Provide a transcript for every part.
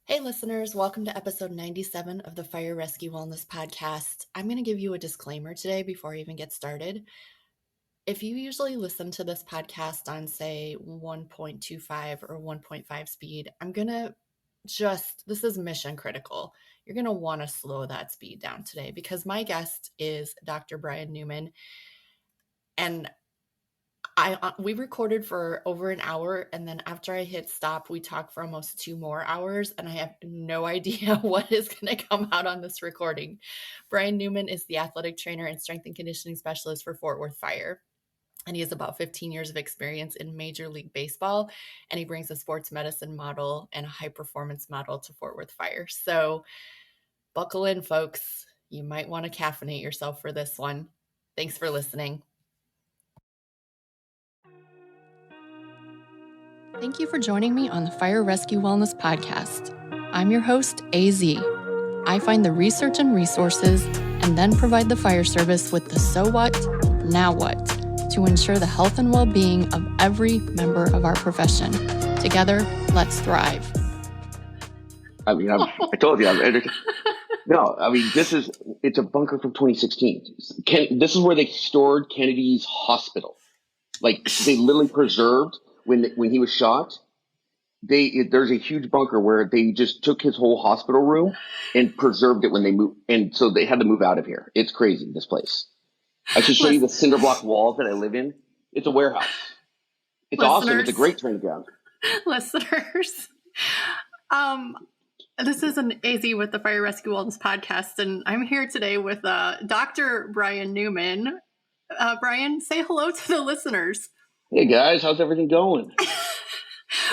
Hey listeners, welcome to episode 97 of the Fire Rescue Wellness Podcast. I'm going to give you a disclaimer today before I even get started. If you usually listen to this podcast on, say, 1.25 or 1.5 speed, this is mission critical. You're going to want to slow that speed down today because my guest is Dr. Brian Newman. And we recorded for over an hour, and then after I hit stop, we talked for almost 2 more hours, and I have no idea what is going to come out on this recording. Brian Newman is the athletic trainer and strength and conditioning specialist for Fort Worth Fire, and he has about 15 years of experience in Major League Baseball, and he brings a sports medicine model and a high-performance model to Fort Worth Fire. So buckle in, folks. You might want to caffeinate yourself for this one. Thanks for listening. Thank you for joining me on the Fire Rescue Wellness Podcast. I'm your host, AZ. I find the research and resources and then provide the fire service with the so what, now what, to ensure the health and well-being of every member of our profession. Together, let's thrive. I mean, I told you. No, I mean, it's a bunker from 2016. This is where they stored Kennedy's hospital. Like, they literally preserved when he was shot. There's a huge bunker where they just took his whole hospital room and preserved it when they moved. And so they had to move out of here. It's crazy, this place. I should show you the cinder block walls that I live in. It's a warehouse. It's awesome. It's a great training ground. Listeners, this is an AZ with the Fire Rescue Wellness Podcast, and I'm here today with Dr. Brian Newman. Brian, say hello to the listeners. Hey guys, how's everything going?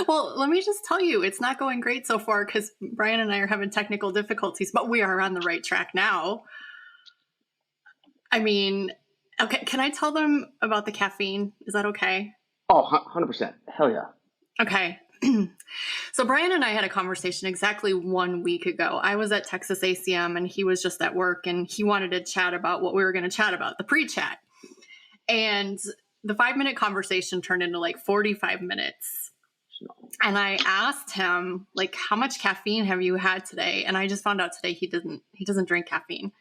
Well, let me just tell you, it's not going great so far because Brian and I are having technical difficulties, but we are on the right track now. I mean, okay, can I tell them about the caffeine? Is that okay? Oh, 100%. Hell yeah. Okay. So Brian and I had a conversation exactly 1 week ago. I was at Texas ACM and he was just at work and he wanted to chat about what we were going to chat about, the pre-chat. And the 5-minute conversation turned into like 45 minutes. And I asked him, like, how much caffeine have you had today? And I just found out today he doesn't drink caffeine.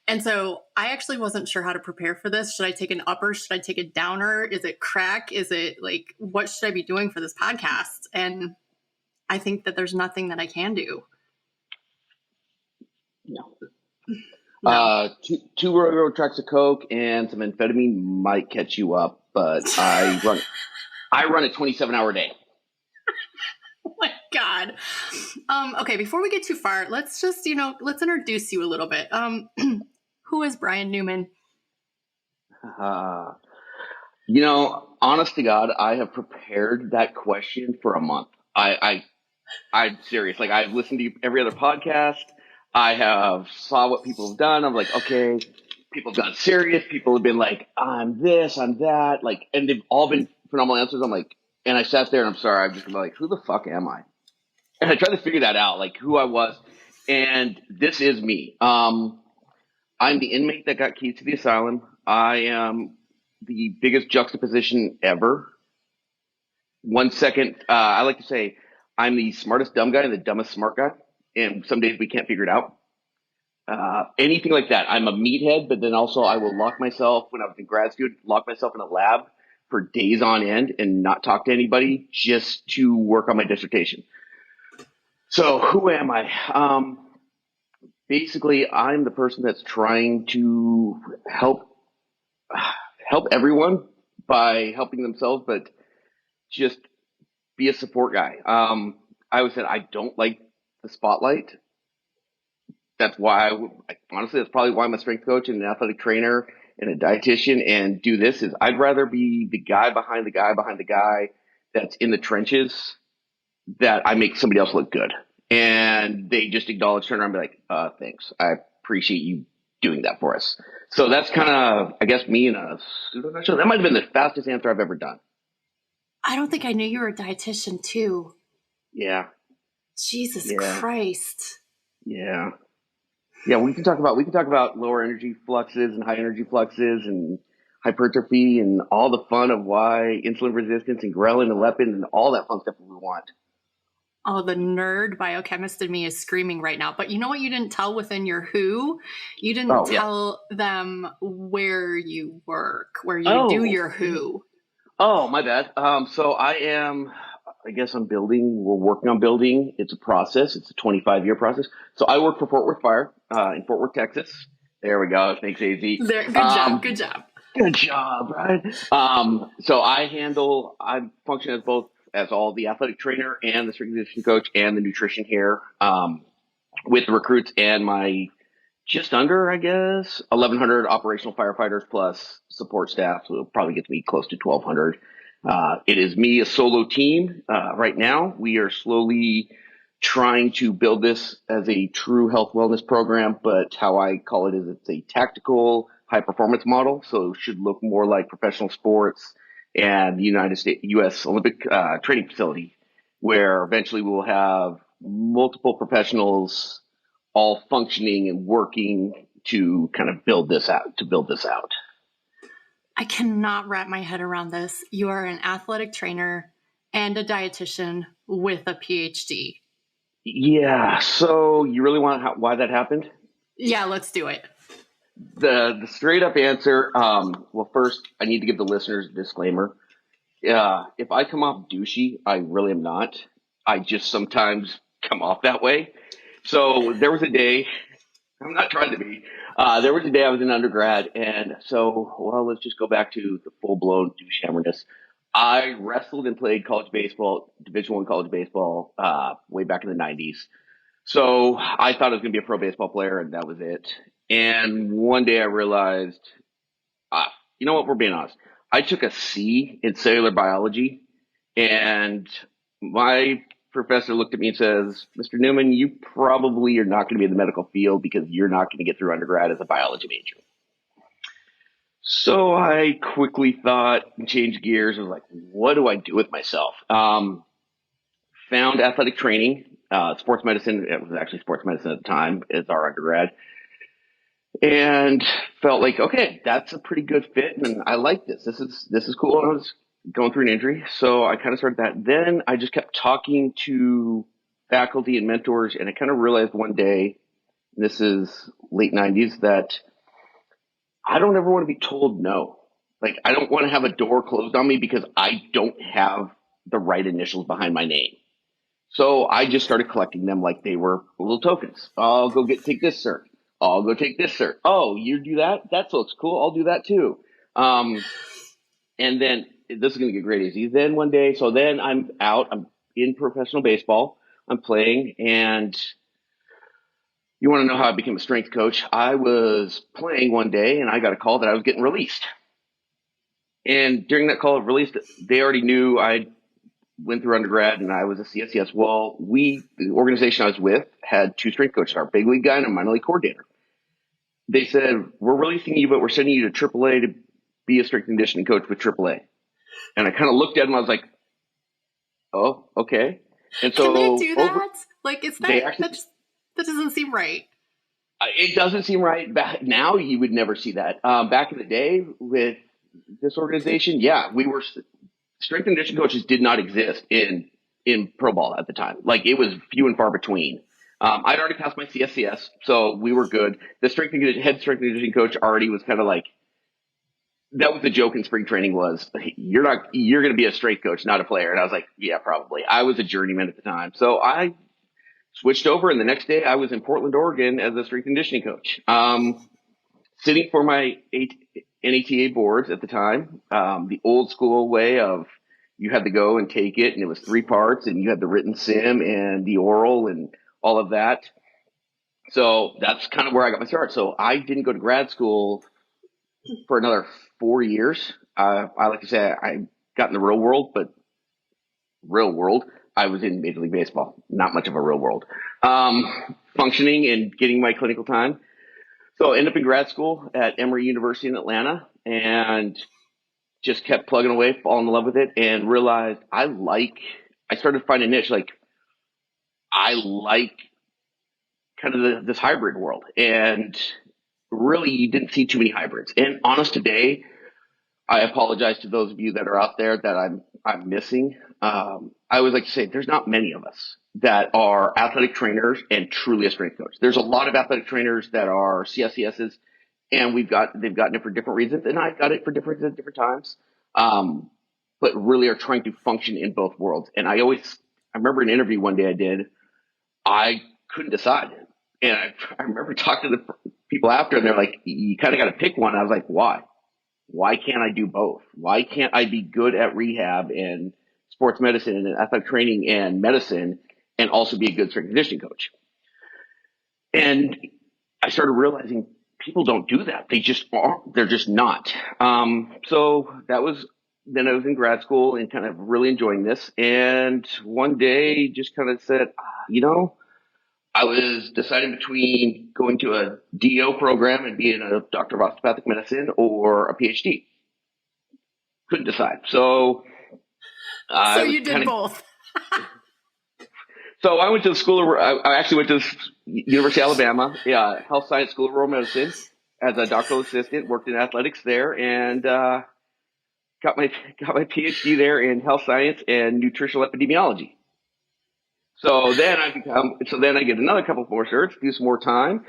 And so I actually wasn't sure how to prepare for this. Should I take an upper? Should I take a downer? Is it crack? Is it like, what should I be doing for this podcast? And I think that there's nothing that I can do. No. Two railroad tracks of coke and some amphetamine might catch you up, but I run a 27-hour day. Oh my God. Okay, before we get too far, let's just, let's introduce you a little bit. Who is Brian Newman? Honest to God, I have prepared that question for a month. I'm serious. Like, I've listened to every other podcast. I have saw what people have done. I'm like, okay, people have gotten serious. People have been like, I'm this, I'm that. Like, and they've all been phenomenal answers. I'm like, and I sat there and I'm sorry. I'm just like, who the fuck am I? And I tried to figure that out, like who I was. And this is me. I'm the inmate that got keys to the asylum. I am the biggest juxtaposition ever. 1 second, I like to say I'm the smartest dumb guy and the dumbest smart guy. And some days we can't figure it out. Anything like that. I'm a meathead, but then also I will lock myself, when I was in grad school, lock myself in a lab for days on end and not talk to anybody just to work on my dissertation. So who am I? Basically, I'm the person that's trying to help everyone by helping themselves, but just be a support guy. I always said I don't like the spotlight. That's why honestly, that's probably why I'm a strength coach and an athletic trainer and a dietitian and do this. Is I'd rather be the guy behind the guy behind the guy that's in the trenches, that I make somebody else look good. And they just acknowledge, turn around and be like, thanks. I appreciate you doing that for us. So that's kind of, I guess, me in a pseudo nutshell. That might have been the fastest answer I've ever done. I don't think I knew you were a dietitian too. Yeah. Jesus Christ. Yeah. Yeah, we can talk about lower energy fluxes and high energy fluxes and hypertrophy and all the fun of why insulin resistance and ghrelin and leptin and all that fun stuff we want. Oh, the nerd biochemist in me is screaming right now. But you know what you didn't tell within your who? You didn't Oh, yeah. tell them where you work, where you do Oh, your who. oh, my bad. So I guess we're working on building. It's a process. It's a 25-year process. So I work for Fort Worth Fire, in Fort Worth, Texas. There we go. Thanks, AZ. There, good job, good job. Good job, right? So I function as both as all the athletic trainer and the strength and conditioning coach and the nutrition here, with the recruits and my just under, I guess, 1,100 operational firefighters plus support staff. So it'll probably get to be close to 1,200. It is me, a solo team. Right now, we are slowly trying to build this as a true health wellness program, but how I call it is it's a tactical high performance model. So it should look more like professional sports and the United States, U.S. Olympic training facility, where eventually we will have multiple professionals all functioning and working to kind of build this out. I cannot wrap my head around this. You are an athletic trainer and a dietitian with a PhD. Yeah. So you really want why that happened? Yeah, let's do it. The straight up answer. Well, first I need to give the listeners a disclaimer. If I come off douchey, I really am not. I just sometimes come off that way. So there was a day. I'm not trying to be. There was a day I was in undergrad, and so let's just go back to the full blown douche hammerness. I wrestled and played college baseball, Division I college baseball, way back in the '90s. So I thought I was going to be a pro baseball player, and that was it. And one day I realized, you know what? We're being honest. I took a C in cellular biology, and my professor looked at me and says, "Mr. Newman, you probably are not going to be in the medical field because you're not going to get through undergrad as a biology major." So I quickly thought and changed gears. I was like, what do I do with myself? Found athletic training, sports medicine. It was actually sports medicine at the time as our undergrad, and felt like, okay, that's a pretty good fit, and I like this. This is cool. And I was going through an injury, so I kind of started that. Then I just kept talking to faculty and mentors, and I kind of realized one day, this is late '90s, that I don't ever want to be told no. Like, I don't want to have a door closed on me because I don't have the right initials behind my name. So I just started collecting them like they were little tokens. I'll go take this cert. I'll go take this cert. Oh, you do that? That looks cool. I'll do that too. And then this is going to get great, easy. Then one day, so then I'm out. I'm in professional baseball. I'm playing, and you want to know how I became a strength coach? I was playing one day, and I got a call that I was getting released. And during that call of release, they already knew I went through undergrad and I was a CSCS. Well, the organization I was with had two strength coaches, our big league guy and a minor league coordinator. They said, "We're releasing you, but we're sending you to AAA to be a strength conditioning coach with AAA." And I kind of looked at them. I was like, "Oh, okay." And Can they so do that? Like, it's they that actually, that doesn't seem right. it doesn't seem right. Back now, you would never see that. Back in the day with this organization, yeah, we were strength and conditioning coaches did not exist in pro ball at the time. Like, it was few and far between. I'd already passed my CSCS, so we were good. The head strength and conditioning coach already was kind of like, that was the joke in spring training was, you're going to be a strength coach, not a player. And I was like, yeah, probably. I was a journeyman at the time. So I switched over, and the next day I was in Portland, Oregon as a strength and conditioning coach. Sitting for my NATA boards at the time, the old school way of, you had to go and take it, and it was 3 parts, and you had the written sim and the oral and all of that. So that's kind of where I got my start. So I didn't go to grad school for another 4 years. I like to say I got in the real world, but real world, I was in Major League Baseball. Not much of a real world. Functioning and getting my clinical time. So I ended up in grad school at Emory University in Atlanta, and just kept plugging away, falling in love with it, and realized I started to find a niche. Like, I like kind of this hybrid world, and really you didn't see too many hybrids. And honest today, I apologize to those of you that are out there that I'm missing. I always like to say there's not many of us that are athletic trainers and truly a strength coach. There's a lot of athletic trainers that are CSCSs, and they've gotten it for different reasons, and I've got it for different reasons at different times. But really are trying to function in both worlds. And I remember an interview one day I did, I couldn't decide. And I remember talking to the people after, and they're like, you kind of got to pick one. I was like, why? Why can't I do both? Why can't I be good at rehab and sports medicine and athletic training and medicine and also be a good strength and conditioning coach? And I started realizing people don't do that. They just aren't. They're just not. So then I was in grad school and kind of really enjoying this. And one day just kind of said, I was deciding between going to a DO program and being a doctor of osteopathic medicine or a PhD. Couldn't decide. So So I was you did both. So I went to the school. I actually went to University of Alabama, Health Science School of Rural Medicine as a doctoral assistant. Worked in athletics there, and got my PhD there in health science and nutritional epidemiology. So then I get another couple more certs, do some more time,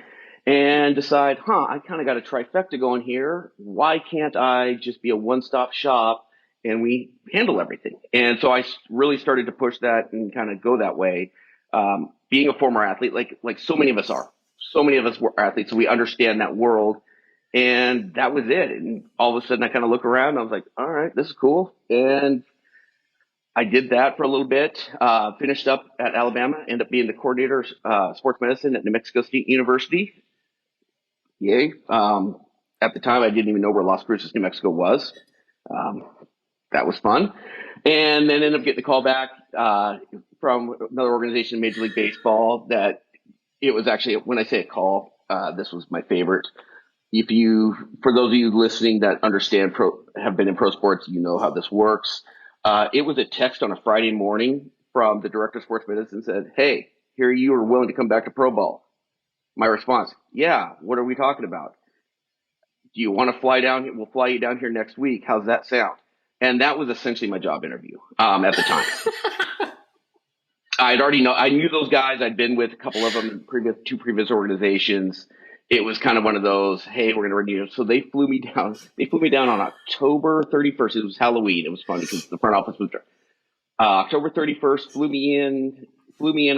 and decide, I kind of got a trifecta going here. Why can't I just be a one-stop shop and we handle everything? And so I really started to push that and kind of go that way. Being a former athlete, like so many of us were athletes, so we understand that world. And that was it. And all of a sudden I kind of look around and I was like, all right, this is cool. And I did that for a little bit, finished up at Alabama, ended up being the coordinator of sports medicine at New Mexico State University. Yay. At the time, I didn't even know where Las Cruces, New Mexico was. That was fun. And then ended up getting the call back from another organization, Major League Baseball, that it was actually, when I say a call, this was my favorite. For those of you listening that have been in pro sports, you know how this works. It was a text on a Friday morning from the director of sports medicine said, hey, here you are willing to come back to pro ball. My response, yeah, what are we talking about? Do you want to fly down here? We'll fly you down here next week. How's that sound? And that was essentially my job interview at the time. I knew those guys. I'd been with a couple of them in two previous organizations. It was kind of one of those, hey, we're going to renew. So they flew me down. They flew me down on October 31st. It was Halloween. It was funny because the front office was there. October 31st, flew me in.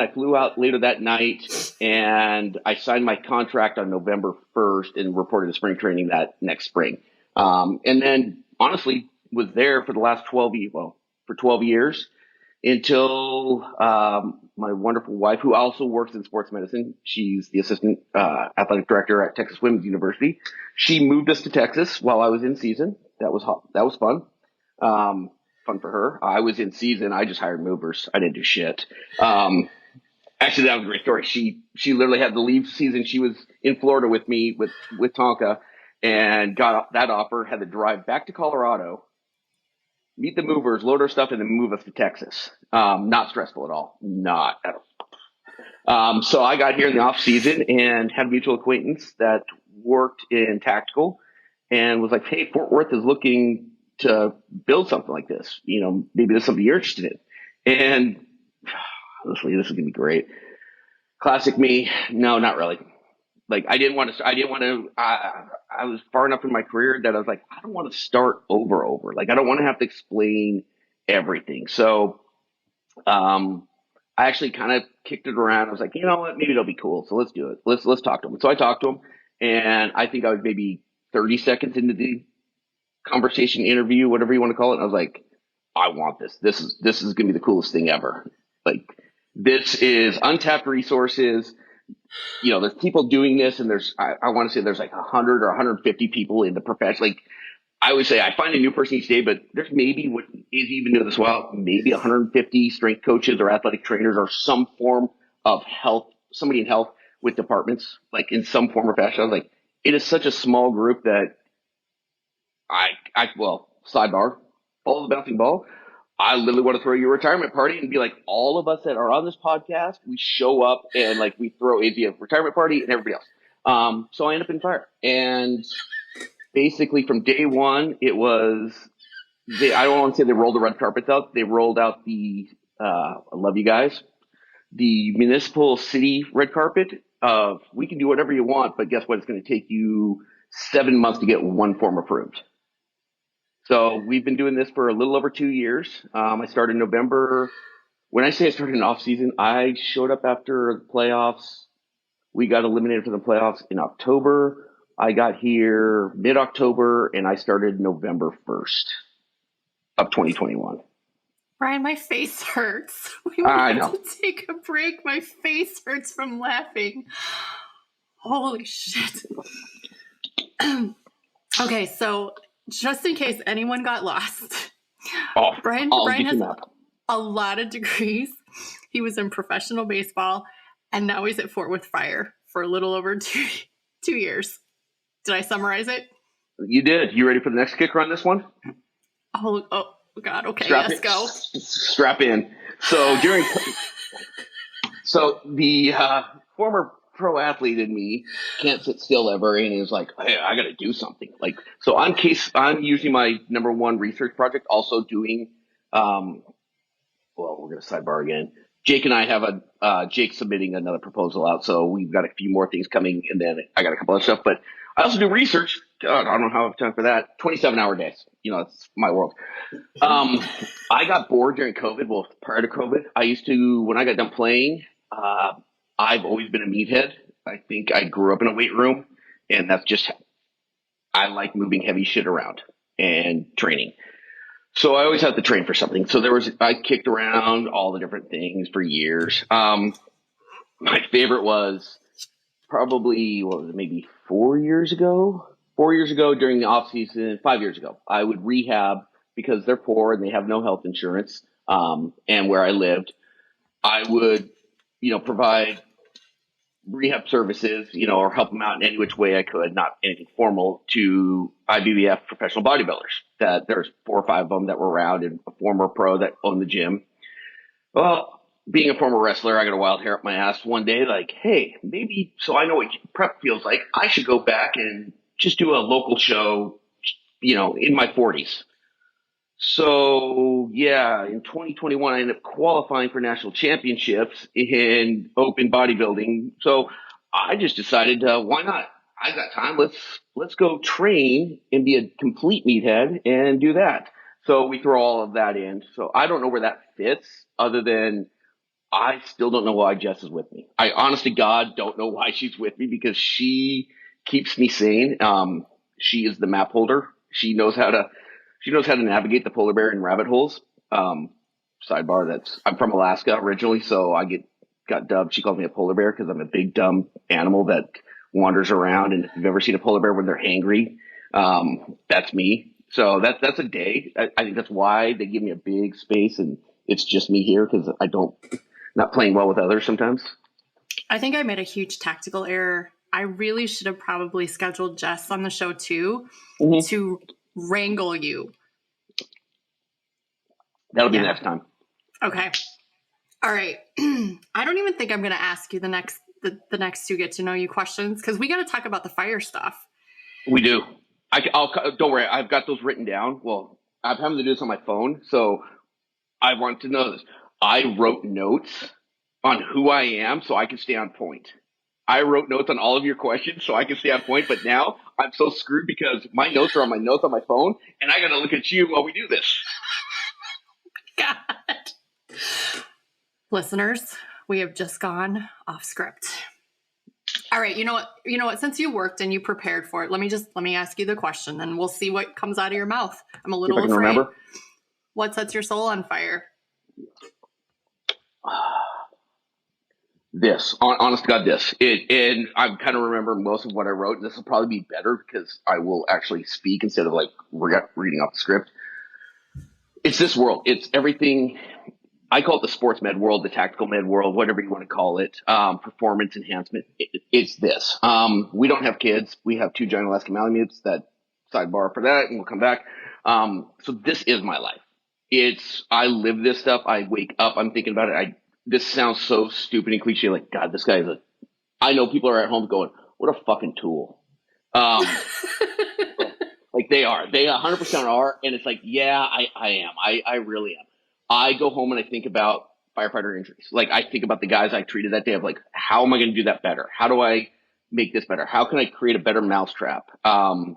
I flew out later that night, and I signed my contract on November 1st and reported to spring training that next spring. And then, honestly, was there for the last 12 years until my wonderful wife, who also works in sports medicine, she's the assistant athletic director at Texas Women's University. She moved us to Texas while I was in season. That was fun. Fun for her. I was in season. I just hired movers. I didn't do shit. Actually, that was a great story. She literally had to leave season. She was in Florida with me with Tonka and got that offer, had to drive back to Colorado, meet the movers, load our stuff, and then move us to Texas. Not stressful at all. Not at all. So I got here in the off season and had a mutual acquaintance that worked in tactical and was like, hey, Fort Worth is looking to build something like this. Maybe there's something you're interested in. And honestly, this is going to be great. Classic me. No, not really. Like I was far enough in my career that I was like, I don't want to start over. Like I don't want to have to explain everything. So, I actually kind of kicked it around. I was like, you know what, maybe it'll be cool. So let's do it. Let's talk to him. So I talked to him, and I think I was maybe 30 seconds into the conversation, interview, whatever you want to call it. And I was like, I want this. This is going to be the coolest thing ever. Like this is untapped resources. There's people doing this, and I want to say there's like 100 or 150 people in the profession. Like I always say, I find a new person each day, but there's maybe what is even doing this well, maybe 150 strength coaches or athletic trainers or some form of health, somebody in health with departments, like in some form or fashion. I was like, it is such a small group that sidebar, follow the bouncing ball. I literally want to throw you a retirement party and be like, all of us that are on this podcast, we show up and like we throw AT a retirement party and everybody else. So I end up in fire. And basically from day one, it was, I don't want to say they rolled the red carpets out. They rolled out the I love you guys. The municipal city red carpet of we can do whatever you want, but guess what? It's going to take you 7 months to get one form approved. So we've been doing this for a little over 2 years. I started in November. When I say I started in off season, I showed up after the playoffs. We got eliminated from the playoffs in October. I got here mid-October, and I started November 1st of 2021. Brian, my face hurts. We I need know. to take a break. My face hurts from laughing. Holy shit. Okay, so just in case anyone got lost, Oh, Brian I'll get has you up. a lot of degrees. He was in professional baseball, and now he's at Fort Worth Fire for a little over 2 years. Did I summarize it? You did. You ready for the next kicker on this one? Oh God. Okay, yes, go. Strap in. So the former pro athlete in me can't sit still ever, and is like, hey, I got to do something. Like, so I'm using my number one research project, also doing. Well, we're going to sidebar again. Jake and I have Jake submitting another proposal out, so we've got a few more things coming, and then I got a couple of stuff. But I also do research. God, I don't know how I have time for that. 27-hour days. It's my world. I got bored during COVID. Well, prior to COVID, I used to, when I got done playing, I've always been a meathead. I think I grew up in a weight room, and that's just, I like moving heavy shit around and training. So I always have to train for something. So I kicked around all the different things for years. My favorite was probably, what was it, maybe 4 years ago? 4 years ago during the off season, 5 years ago, I would rehab because they're poor and they have no health insurance. And where I lived, I would, provide rehab services, or help them out in any which way I could, not anything formal, to IBBF professional bodybuilders. That there's 4 or 5 of them that were around, and a former pro that owned the gym. Well, being a former wrestler, I got a wild hair up my ass one day, like, hey, maybe, so I know what prep feels like, I should go back and just do a local show, in my 40s. So, yeah, in 2021, I ended up qualifying for national championships in open bodybuilding. So I just decided, why not? I got time. Let's go train and be a complete meathead and do that. So we throw all of that in. So I don't know where that fits, other than I still don't know why Jess is with me. I honest to God don't know why she's with me, because she keeps me sane. She is the map holder. She knows how to navigate the polar bear in rabbit holes. Sidebar: I'm from Alaska originally, so I got dubbed. She called me a polar bear because I'm a big dumb animal that wanders around. And if you've ever seen a polar bear when they're hangry, that's me. So that's a day. I think that's why they give me a big space, and it's just me here, because not playing well with others sometimes. I think I made a huge tactical error. I really should have probably scheduled Jess on the show too, to wrangle you. That'll be next time. Okay. All right. I don't even think I'm going to ask you the next 2 get to know you questions, because we got to talk about the fire stuff. We do. I'll don't worry. I've got those written down. Well, I'm having to do this on my phone, so I want to know this. I wrote notes on who I am so I can stay on point. I wrote notes on all of your questions so I can stay on point, but now I'm so screwed because my notes are on my notes on my phone, and I got to look at you while we do this. God. Listeners, we have just gone off script. All right, you know what? Since you worked and you prepared for it, let me ask you the question, and we'll see what comes out of your mouth. I'm a little afraid. Remember. What sets your soul on fire? This, honest to God, this. And I kind of remember most of what I wrote, and this will probably be better because I will actually speak instead of like reading off the script. It's this world. It's everything. I call it the sports med world, the tactical med world, whatever you want to call it. Performance enhancement. It's this. We don't have kids. We have 2 giant Alaskan Malamutes. That sidebar for that, and we'll come back. So this is my life. I live this stuff. I wake up, I'm thinking about it. This sounds so stupid and cliche. Like, God, this guy is I know people are at home going, what a fucking tool. Like they 100% are. And it's like, yeah, I am. I really am. I go home and I think about firefighter injuries. Like I think about the guys I treated that day of like, how am I going to do that better? How do I make this better? How can I create a better mousetrap? How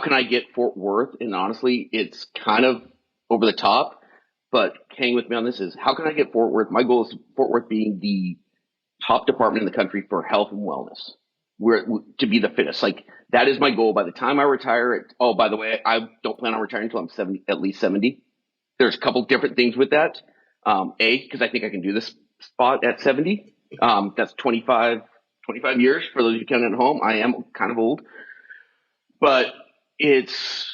can I get Fort Worth? And honestly, it's kind of over the top, but hang with me on this is how can I get Fort Worth? My goal is Fort Worth being the top department in the country for health and wellness. We're to be the fittest. Like that is my goal. By the time I retire, oh, by the way, I don't plan on retiring until I'm 70, at least 70. There's a couple different things with that. Because I think I can do this spot at 70. That's 25 years for those of you counting at home. I am kind of old, but it's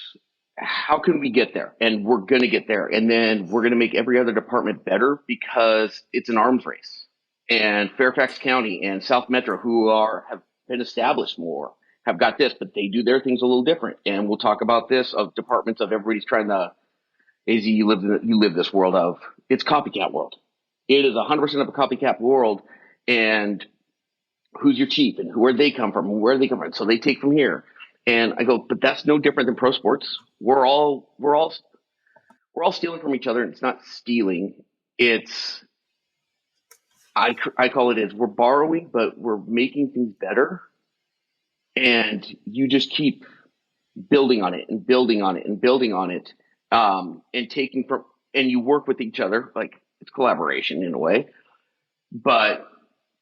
how can we get there? And we're going to get there. And then we're going to make every other department better because it's an arms race. And Fairfax County and South Metro, who have been established more, have got this, but they do their things a little different. And we'll talk about this of departments of everybody's trying to. AZ, you live this world of it's copycat world. It is 100% of a copycat world, and who's your chief and where they come from and where they come from. So they take from here, and I go, but that's no different than pro sports. We're all stealing from each other, and it's not stealing. It's I call it is we're borrowing, but we're making things better, and you just keep building on it and building on it and building on it. And taking from, and you work with each other, like it's collaboration in a way, but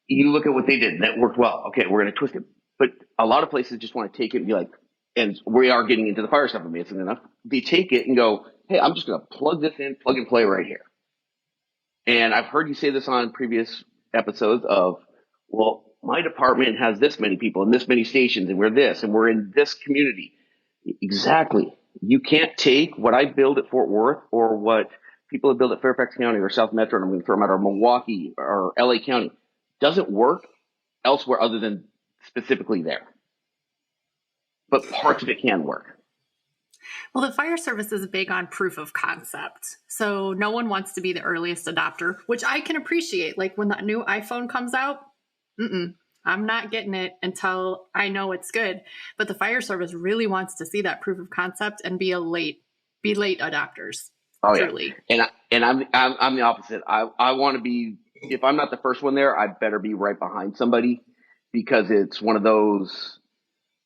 you look at what they did and that worked well. Okay, we're going to twist it. But a lot of places just want to take it and be like, and we are getting into the fire stuff, amazing enough. They take it and go, hey, I'm just going to plug this in, plug and play right here. And I've heard you say this on previous episodes of, well, my department has this many people and this many stations and we're this and we're in this community. Exactly. You can't take what I build at Fort Worth or what people have built at Fairfax County or South Metro, and I'm going to throw them out, or Milwaukee or LA County. Doesn't work elsewhere other than specifically there. But parts of it can work. Well, the fire service is big on proof of concept. So no one wants to be the earliest adopter, which I can appreciate. Like when the new iPhone comes out, I'm not getting it until I know it's good. But the fire service really wants to see that proof of concept and be late adopters. Oh truly. Yeah, and I'm the opposite. I want to be, if I'm not the first one there, I better be right behind somebody, because it's one of those.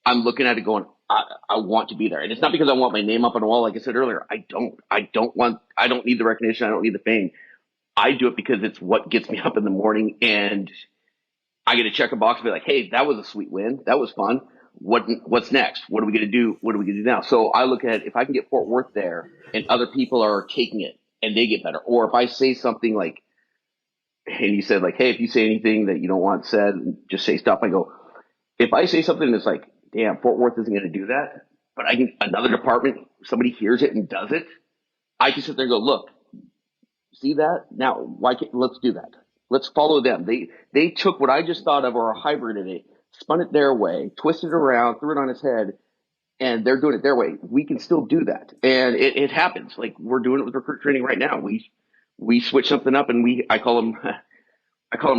I'm looking at it going, I want to be there, and it's not because I want my name up on the wall. Like I said earlier, I don't need the recognition. I don't need the fame. I do it because it's what gets me up in the morning, and I get to check a box and be like, hey, that was a sweet win. That was fun. What's next? What are we going to do? What are we going to do now? So I look at if I can get Fort Worth there and other people are taking it and they get better. Or if I say something like, and you said like, hey, if you say anything that you don't want said, just say stuff. I go, if I say something that's like, damn, Fort Worth isn't going to do that, but I can, another department, somebody hears it and does it. I can sit there and go, look, see that? Now, why can't, let's do that. Let's follow them. They took what I just thought of, or a hybrid in it, spun it their way, twisted it around, threw it on its head, and they're doing it their way. We can still do that. And it happens. Like we're doing it with recruit training right now. We switch something up, and I call them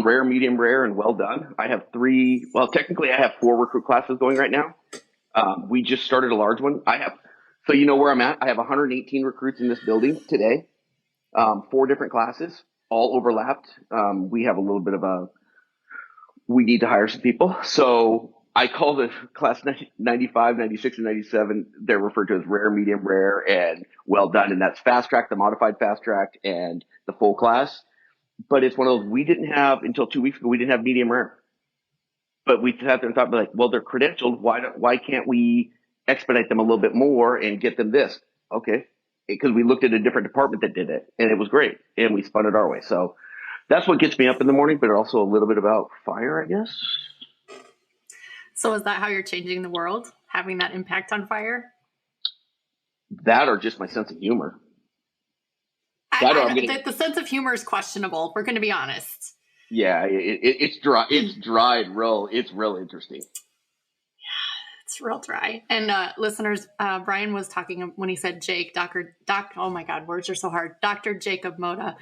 rare, medium rare, and well done. I have technically I have 4 recruit classes going right now. We just started a large one. So you know where I'm at. I have 118 recruits in this building today. 4 different classes, all overlapped. We have a little bit of we need to hire some people. So I call the class 95, 96, and 97. They're referred to as rare, medium rare, and well done. And that's fast track, the modified fast track, and the full class. But it's one of those we didn't have until 2 weeks ago. We didn't have medium rare. But we sat there and thought, like, well, they're credentialed. Why can't we expedite them a little bit more and get them this? Okay. Because we looked at a different department that did it, and it was great, and we spun it our way. So that's what gets me up in the morning, but also a little bit about fire, I guess. So is that how you're changing the world, having that impact on fire? That or just my sense of humor. The sense of humor is questionable. We're going to be honest. Yeah, it's dry. It's dry and real. It's real interesting. It's real dry. And listeners, Brian was talking when he said Jake, oh my God, words are so hard. Dr. Jacob Moda,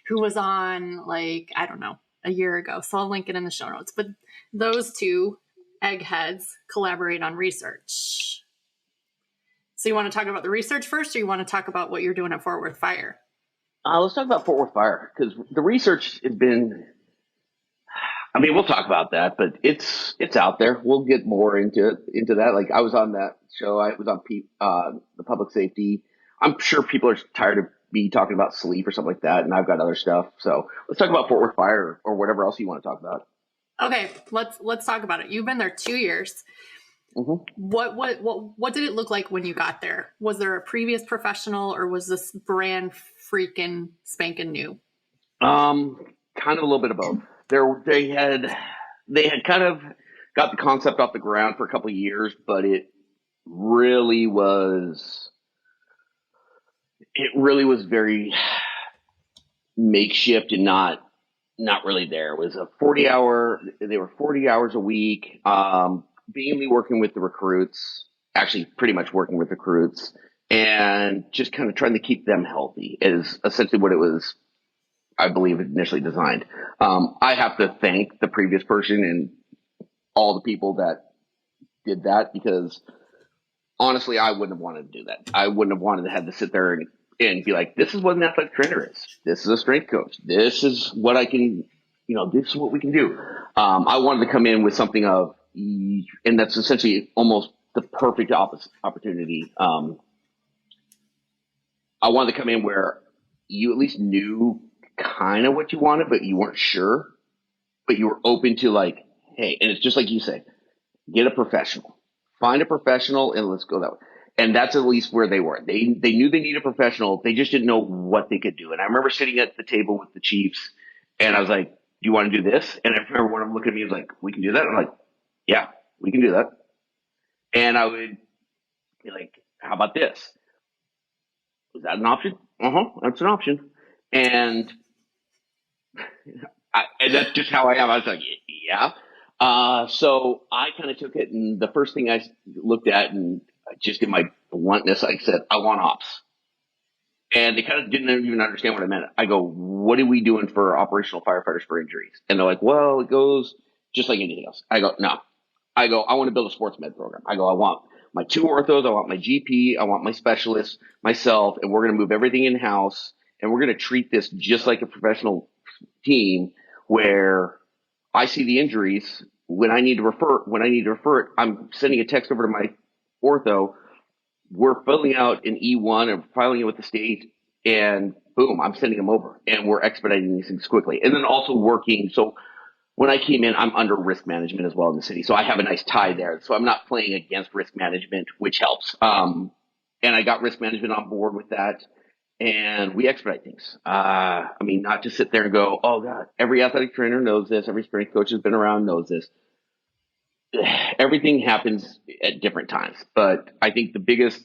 who was on I don't know, a year ago. So I'll link it in the show notes. But those two eggheads collaborate on research. So you want to talk about the research first, or you want to talk about what you're doing at Fort Worth Fire? Let's talk about Fort Worth Fire because the research has been. I mean, we'll talk about that, but it's out there. We'll get more into that. Like I was on that show. I was on the public safety. I'm sure people are tired of me talking about sleep or something like that, and I've got other stuff. So let's talk about Fort Worth Fire or whatever else you want to talk about. Okay, let's talk about it. You've been there 2 years. Mm-hmm. What did it look like when you got there? Was there a previous professional, or was this brand freaking spanking new? Kind of a little bit of both. They had kind of got the concept off the ground for a couple of years, but really was it really was very makeshift and not really there. It was a 40-hour. They were 40 hours a week, mainly working with the recruits. Actually, pretty much working with recruits and just kind of trying to keep them healthy is essentially what it was. I believe initially designed. I have to thank the previous person and all the people that did that because honestly, I wouldn't have wanted to do that. I wouldn't have wanted to have to sit there and be like, this is what an athletic trainer is. This is a strength coach. This is what I can, this is what we can do. I wanted to come in with something of, and that's essentially almost the perfect opportunity. I wanted to come in where you at least knew kind of what you wanted, but you weren't sure, but you were open to like, hey, and it's just like you say, get a professional, find a professional and let's go that way. And that's at least where they were. They knew they needed a professional. They just didn't know what they could do. And I remember sitting at the table with the chiefs and I was like, do you want to do this? And I remember one of them looking at me and was like, we can do that. I'm like, yeah, we can do that. And I would be like, how about this? Is that an option? That's an option. And and that's just how I am. I was like, yeah. So I kind of took it, and the first thing I looked at, and just in my bluntness, I said, I want ops. And they kind of didn't even understand what I meant. I go, what are we doing for operational firefighters for injuries? And they're like, well, it goes just like anything else. I go, no. I go, I want to build a sports med program. I go, I want my 2 orthos, I want my GP, I want my specialist, myself, and we're going to move everything in house, and we're going to treat this just like a professional team where I see the injuries when I need to refer it, I'm sending a text over to my ortho. We're filling out an E1 and filing it with the state, and boom, I'm sending them over, and we're expediting these things quickly. And then also working. So when I came in, I'm under risk management as well in the city, so I have a nice tie there. So I'm not playing against risk management, which helps. And I got risk management on board with that. And we expedite things. I mean, not to sit there and go, oh God, every athletic trainer knows this. Every strength coach has been around knows this. Everything happens at different times. But I think the biggest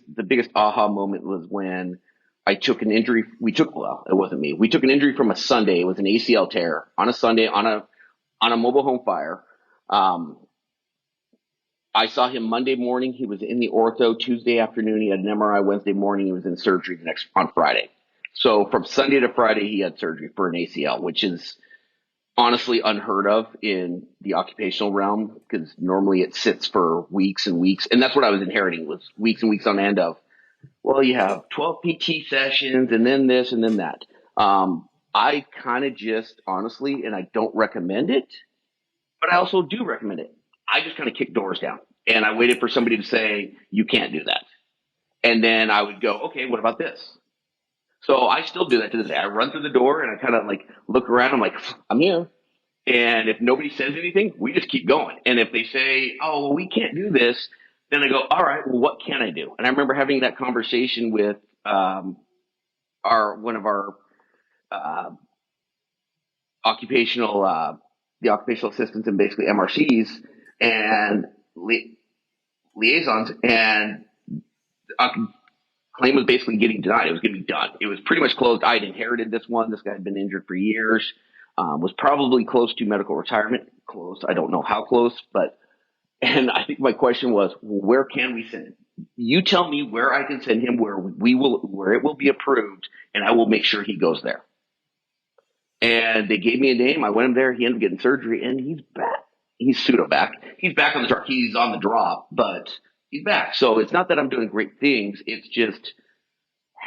aha moment was when I took an injury. Well, it wasn't me. We took an injury from a Sunday. It was an ACL tear on a Sunday on a mobile home fire. I saw him Monday morning. He was in the ortho Tuesday afternoon. He had an MRI Wednesday morning. He was in surgery on Friday. So from Sunday to Friday, he had surgery for an ACL, which is honestly unheard of in the occupational realm because normally it sits for weeks and weeks. And that's what I was inheriting was weeks and weeks on end of, well, you have 12 PT sessions and then this and then that. I kind of just honestly, and I don't recommend it, but I also do recommend it. I just kind of kick doors down and I waited for somebody to say, you can't do that. And then I would go, okay, what about this? So I still do that to this day. I run through the door and I kind of like look around. I'm like, I'm here. And if nobody says anything, we just keep going. And if they say, oh, well, we can't do this, then I go, all right, well, what can I do? And I remember having that conversation with one of our the occupational assistants and basically MRCs and liaisons, and claim was basically getting denied. It was going to be done. It was pretty much closed. I'd inherited this one. This guy had been injured for years, was probably close to medical retirement. Close. I don't know how close, but, and I think my question was, well, where can we send him? You tell me where I can send him, where it will be approved, and I will make sure he goes there. And they gave me a name. I went in there. He ended up getting surgery, and he's back. He's pseudo back. He's back on the chart. He's on the drop, but he's back. So it's not that I'm doing great things. It's just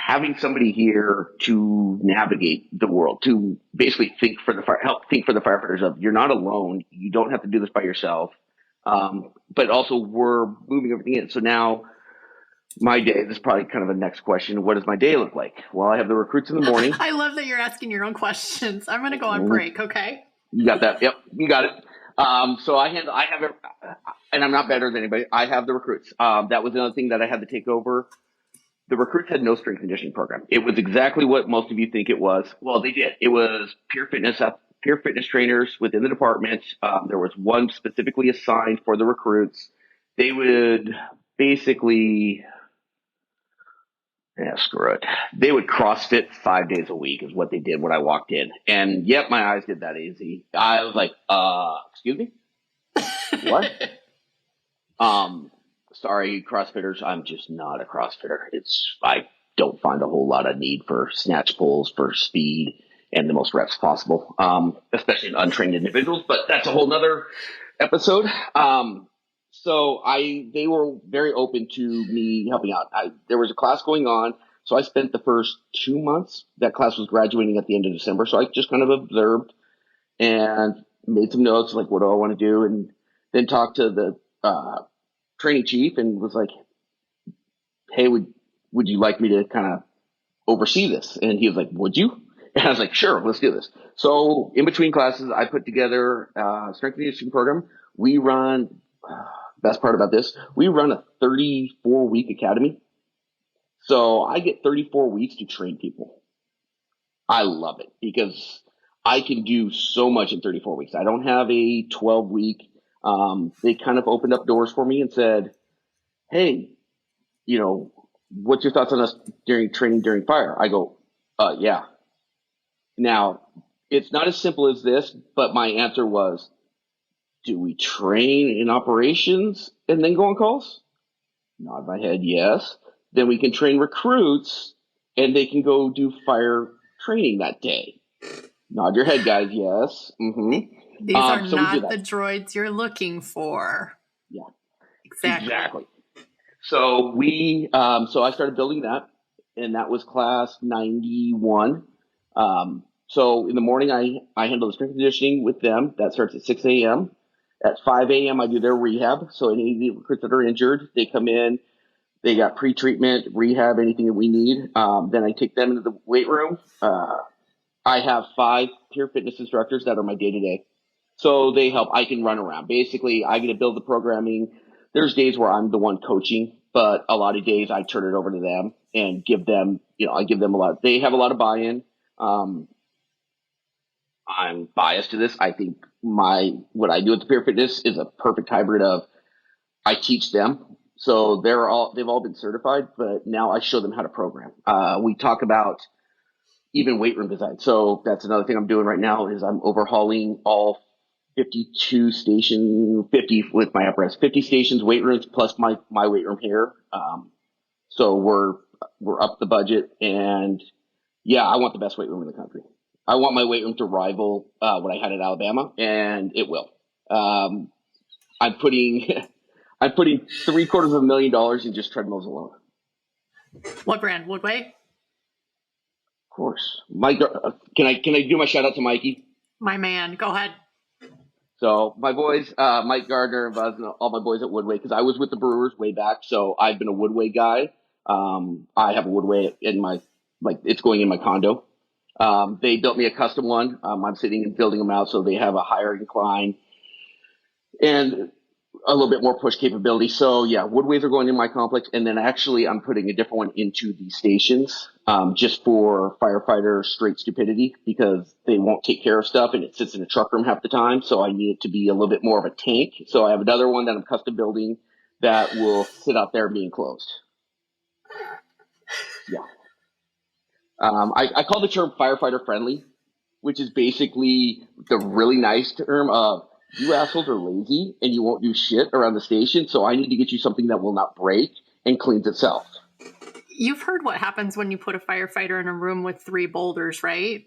having somebody here to navigate the world, to basically help think for the firefighters of you're not alone. You don't have to do this by yourself. But also we're moving everything in. So now my day, this is probably kind of a next question. What does my day look like? Well, I have the recruits in the morning. I love that you're asking your own questions. I'm going to go on break. Okay. You got that? Yep. You got it. So I have, and I'm not better than anybody. I have the recruits. That was another thing that I had to take over. The recruits had no strength conditioning program. It was exactly what most of you think it was. Well, they did. It was pure fitness trainers within the department. There was one specifically assigned for the recruits. They would basically, screw it. They would CrossFit 5 days a week is what they did when I walked in. And yep, my eyes did that easy. I was like, excuse me? What? Sorry, CrossFitters. I'm just not a CrossFitter. I don't find a whole lot of need for snatch pulls for speed and the most reps possible, especially in untrained individuals. But that's a whole nother episode. So they were very open to me helping out. There was a class going on, so I spent the first 2 months. That class was graduating at the end of December, so I just kind of observed and made some notes, like what do I want to do, and then talked to the training chief and was like, hey, would you like me to kind of oversee this? And he was like, would you? And I was like, sure, let's do this. So in between classes, I put together a strength and conditioning program. We run, best part about this, we run a 34-week academy. So I get 34 weeks to train people. I love it because I can do so much in 34 weeks. I don't have a 12-week. They kind of opened up doors for me and said, hey, what's your thoughts on us during training during fire? I go, yeah. Now, it's not as simple as this, but my answer was, do we train in operations and then go on calls? Nod my head, yes. Then we can train recruits and they can go do fire training that day. Nod your head, guys, yes. Mm-hmm. These are not the droids you're looking for. Yeah. Exactly. So so I started building that, and that was class 91. So in the morning, I handle the strength conditioning with them. That starts at 6 a.m. At 5 a.m., I do their rehab. So any of the recruits that are injured, they come in, they got pre-treatment, rehab, anything that we need. Then I take them into the weight room. I have 5 peer fitness instructors that are my day-to-day. So they help. I can run around. Basically, I get to build the programming. There's days where I'm the one coaching, but a lot of days I turn it over to them and give them, I give them a lot. They have a lot of buy-in. I'm biased to this. I think what I do at the peer fitness is a perfect hybrid of I teach them. So they've all been certified, but now I show them how to program. We talk about even weight room design. So that's another thing I'm doing right now is I'm overhauling all 50 with my apparatus, 50 stations, weight rooms, plus my weight room here. So we're up the budget, and yeah, I want the best weight room in the country. I want my weight room to rival what I had at Alabama, and it will. I'm putting $750,000 in just treadmills alone. What brand? Woodway? Of course. Mike, can I do my shout out to Mikey? My man, go ahead. So my boys, Mike Gardner and Buzz, and all my boys at Woodway, because I was with the Brewers way back, so I've been a Woodway guy. I have a Woodway in it's going in my condo. They built me a custom one. I'm sitting and building them out, so they have a higher incline and a little bit more push capability. So yeah, Woodways are going in my complex, and then actually I'm putting a different one into the stations, just for firefighter straight stupidity, because they won't take care of stuff and it sits in a truck room half the time. So I need it to be a little bit more of a tank. So I have another one that I'm custom building that will sit out there being closed. Yeah. I call the term firefighter friendly, which is basically the really nice term of you assholes are lazy and you won't do shit around the station. So I need to get you something that will not break and cleans itself. You've heard what happens when you put a firefighter in a room with 3 boulders, right?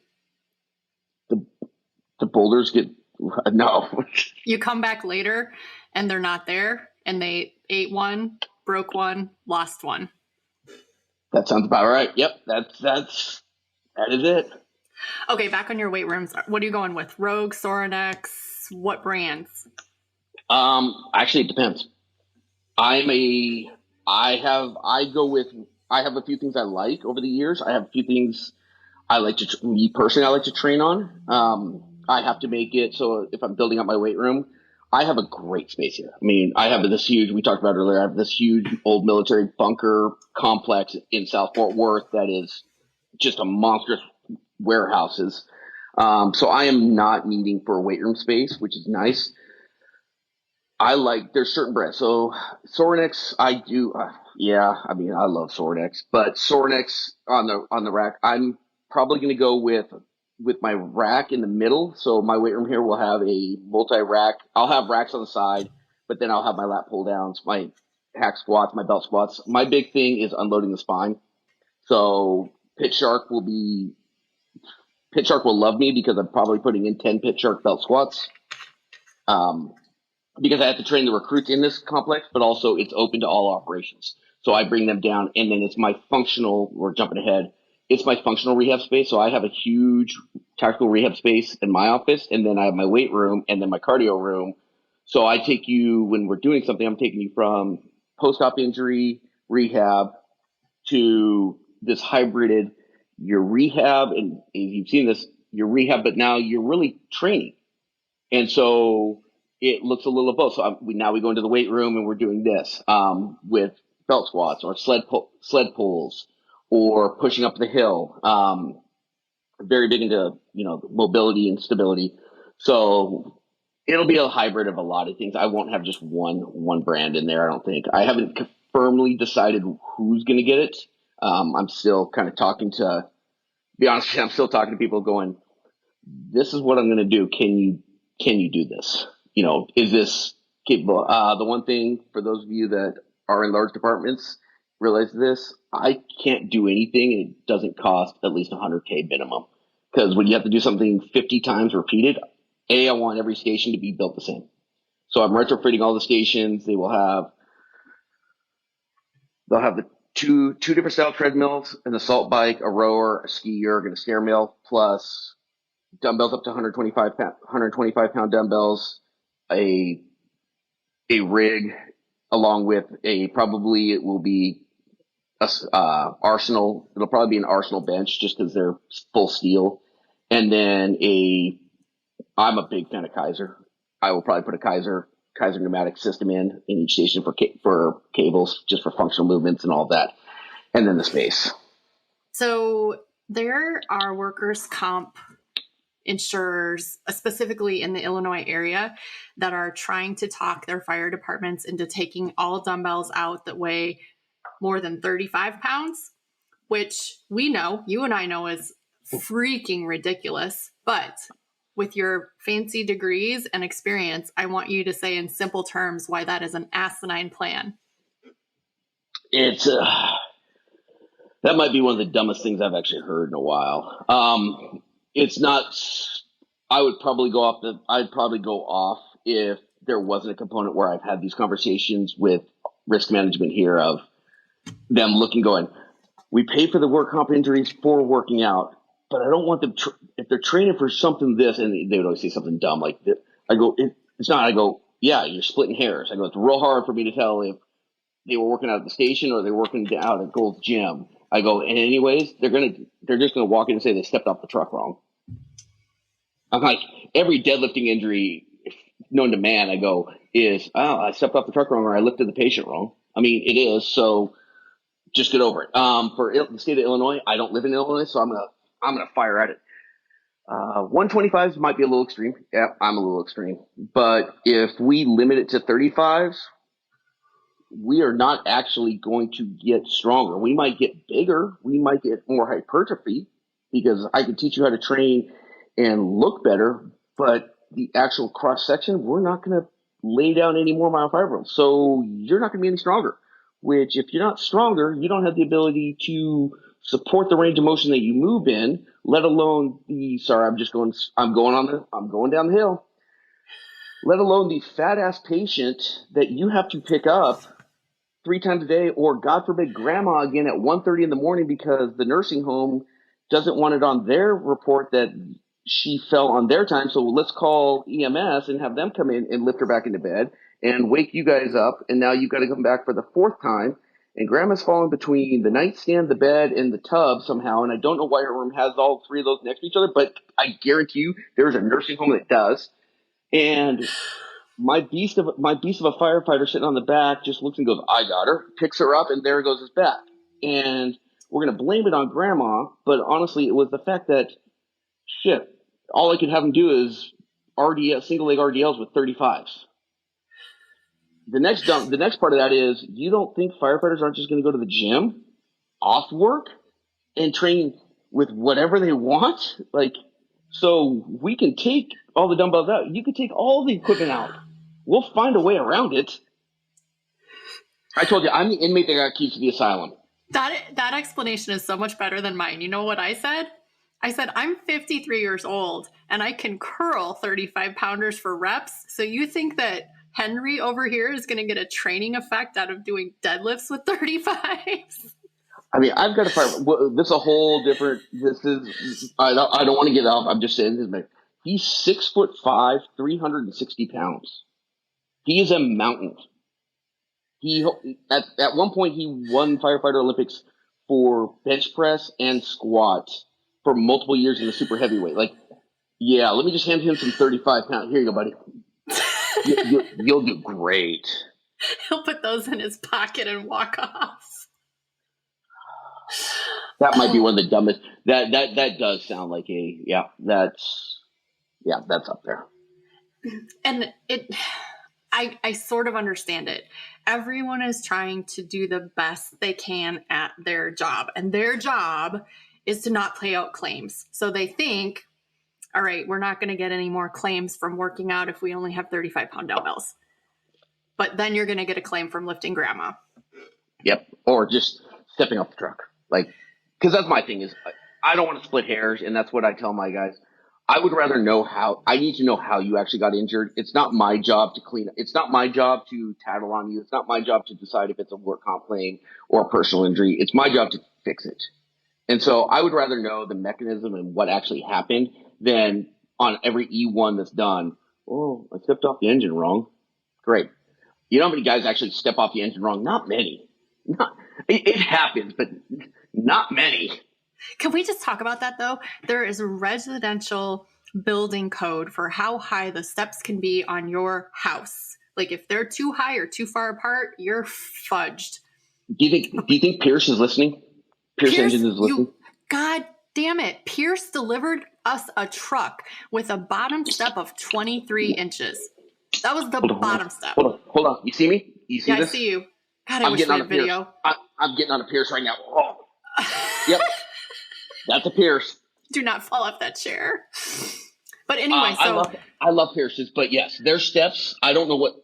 The boulders get, no. You come back later and they're not there, and they ate one, broke one, lost one. That sounds about right. Yep, that is it. Okay, back on your weight rooms. What are you going with? Rogue, Sorinex, what brands? Actually, it depends. I have a few things I like over the years. I have a few things I like me personally, I like to train on. I have to make it so if I'm building up my weight room, I have a great space here. I mean, I have this huge, we talked about earlier, I have this huge old military bunker complex in South Fort Worth that is just a monstrous warehouses. So I am not needing for a weight room space, which is nice. There's certain brands. So Sorinex, I do, yeah, I mean, I love Sorinex, but Sorinex on the rack, I'm probably going to go with my rack in the middle. So my weight room here will have a multi-rack. I'll have racks on the side, but then I'll have my lat pull downs, my hack squats, my belt squats. My big thing is unloading the spine. So Pit Shark will love me because I'm probably putting in 10 Pit Shark belt squats. Because I have to train the recruits in this complex, but also it's open to all operations. So I bring them down, and then it's my functional, we're jumping ahead, it's my functional rehab space. So I have a huge tactical rehab space in my office, and then I have my weight room and then my cardio room. So I take you, when we're doing something, I'm taking you from post-op injury, rehab, to this hybrided, your rehab, and you've seen this, your rehab, but now you're really training. And so it looks a little of both. So now we go into the weight room and we're doing this with belt squats or sled pulls or pushing up the hill. Very big into mobility and stability. So it'll be a hybrid of a lot of things. I won't have just one brand in there. I don't think. I haven't firmly decided who's going to get it. I'm still kind of talking to. Be honest, I'm still talking to people going, "This is what I'm going to do. Can you do this? Is this capable?" The one thing for those of you that are in large departments realize this: I can't do anything, and it doesn't cost at least $100K minimum. Because when you have to do something 50 times repeated, I want every station to be built the same. So I'm retrofitting all the stations. They'll have the two different style treadmills, an assault bike, a rower, a ski erg, and a stair mill, plus dumbbells up to 125 pound dumbbells, a rig, along with it will be a Arsenal. It'll probably be an Arsenal bench just because they're full steel. And then I'm a big fan of Kaiser. I will probably put a Kaiser pneumatic system in each station for cables, just for functional movements and all that. And then the space. So there are workers' comp insurers, specifically in the Illinois area, that are trying to talk their fire departments into taking all dumbbells out that weigh more than 35 pounds, which you and I know is freaking ridiculous. But with your fancy degrees and experience, I want you to say in simple terms why that is an asinine plan. It's that might be one of the dumbest things I've actually heard in a while. It's not. I'd probably go off if there wasn't a component where I've had these conversations with risk management here of them going, we pay for the work comp injuries for working out, but I don't want them if they're training for something and they would always say something dumb like, I go, it's not. I go, yeah, you're splitting hairs. I go, it's real hard for me to tell if they were working out at the station or they're working out at Gold's Gym. I go, and anyways, they're just gonna walk in and say they stepped off the truck wrong. I'm like, every deadlifting injury known to man, I go, I stepped off the truck wrong or I lifted the patient wrong. I mean, it is. So just get over it. For the state of Illinois, I don't live in Illinois, so I'm gonna fire at it. 125s might be a little extreme. Yeah, I'm a little extreme. But if we limit it to 35s, we are not actually going to get stronger. We might get bigger. We might get more hypertrophy because I can teach you how to train and look better, but the actual cross section, we're not going to lay down any more myofibrils. So you're not going to be any stronger, which if you're not stronger, you don't have the ability to support the range of motion that you move in, let alone I'm going down the hill, let alone the fat ass patient that you have to pick up 3 times a day, or God forbid, grandma again at 1:30 in the morning because the nursing home doesn't want it on their report that she fell on their time. So let's call EMS and have them come in and lift her back into bed and wake you guys up. And now you've got to come back for the 4th time. And grandma's fallen between the nightstand, the bed, and the tub somehow. And I don't know why her room has all 3 of those next to each other, but I guarantee you there's a nursing home that does. And my beast of a firefighter sitting on the back just looks and goes, I got her, picks her up, and there goes his back. And we're going to blame it on grandma, but honestly, it was the fact that, shit, all I could have him do is single leg RDLs with 35s. The next part of that is, you don't think firefighters aren't just going to go to the gym off work and train with whatever they want? Like, so we can take all the dumbbells out. You can take all the equipment out. We'll find a way around it. I told you, I'm the inmate that got keys to the asylum. That explanation is so much better than mine. You know what I said? I said, I'm 53 years old and I can curl 35 pounders for reps. So you think that Henry over here is going to get a training effect out of doing deadlifts with 35s? I mean, I've got to fire. This is a whole different. I don't want to get off. I'm just saying this. He's 6'5", 360 pounds. He is a mountain. He at one point he won firefighter Olympics for bench press and squat for multiple years in the super heavyweight. Like, yeah, let me just hand him some 35 pounds. Here you go, buddy. You'll do great. He'll put those in his pocket and walk off. That might be one of the dumbest. That does sound like that's up there. And I sort of understand it. Everyone is trying to do the best they can at their job, and their job is to not play out claims. So they think, all right, we're not going to get any more claims from working out if we only have 35-pound dumbbells. But then you're going to get a claim from lifting grandma. Yep. Or just stepping off the truck. Like, because that's my thing is I don't want to split hairs, and that's what I tell my guys. I would rather know I need to know how you actually got injured. It's not my job to clean up. It's not my job to tattle on you. It's not my job to decide if it's a work comp claim or a personal injury. It's my job to fix it. And so I would rather know the mechanism and what actually happened than on every E1 that's done. Oh, I stepped off the engine wrong. Great. You know how many guys actually step off the engine wrong? Not many. It happens, but not many. Can we just talk about that, though? There is a residential building code for how high the steps can be on your house. Like, if they're too high or too far apart, you're fudged. Do you think Pierce is listening? Pierce Engine is listening? God damn it. Pierce delivered us a truck with a bottom step of 23 inches. That was the bottom step. Hold on. You see me? You see this? I see you. God, I wish we had video. I'm getting on a Pierce right now. Oh. Yep. That's a Pierce. Do not fall off that chair. But anyway, I love Pierces, but yes, their steps. I don't know what.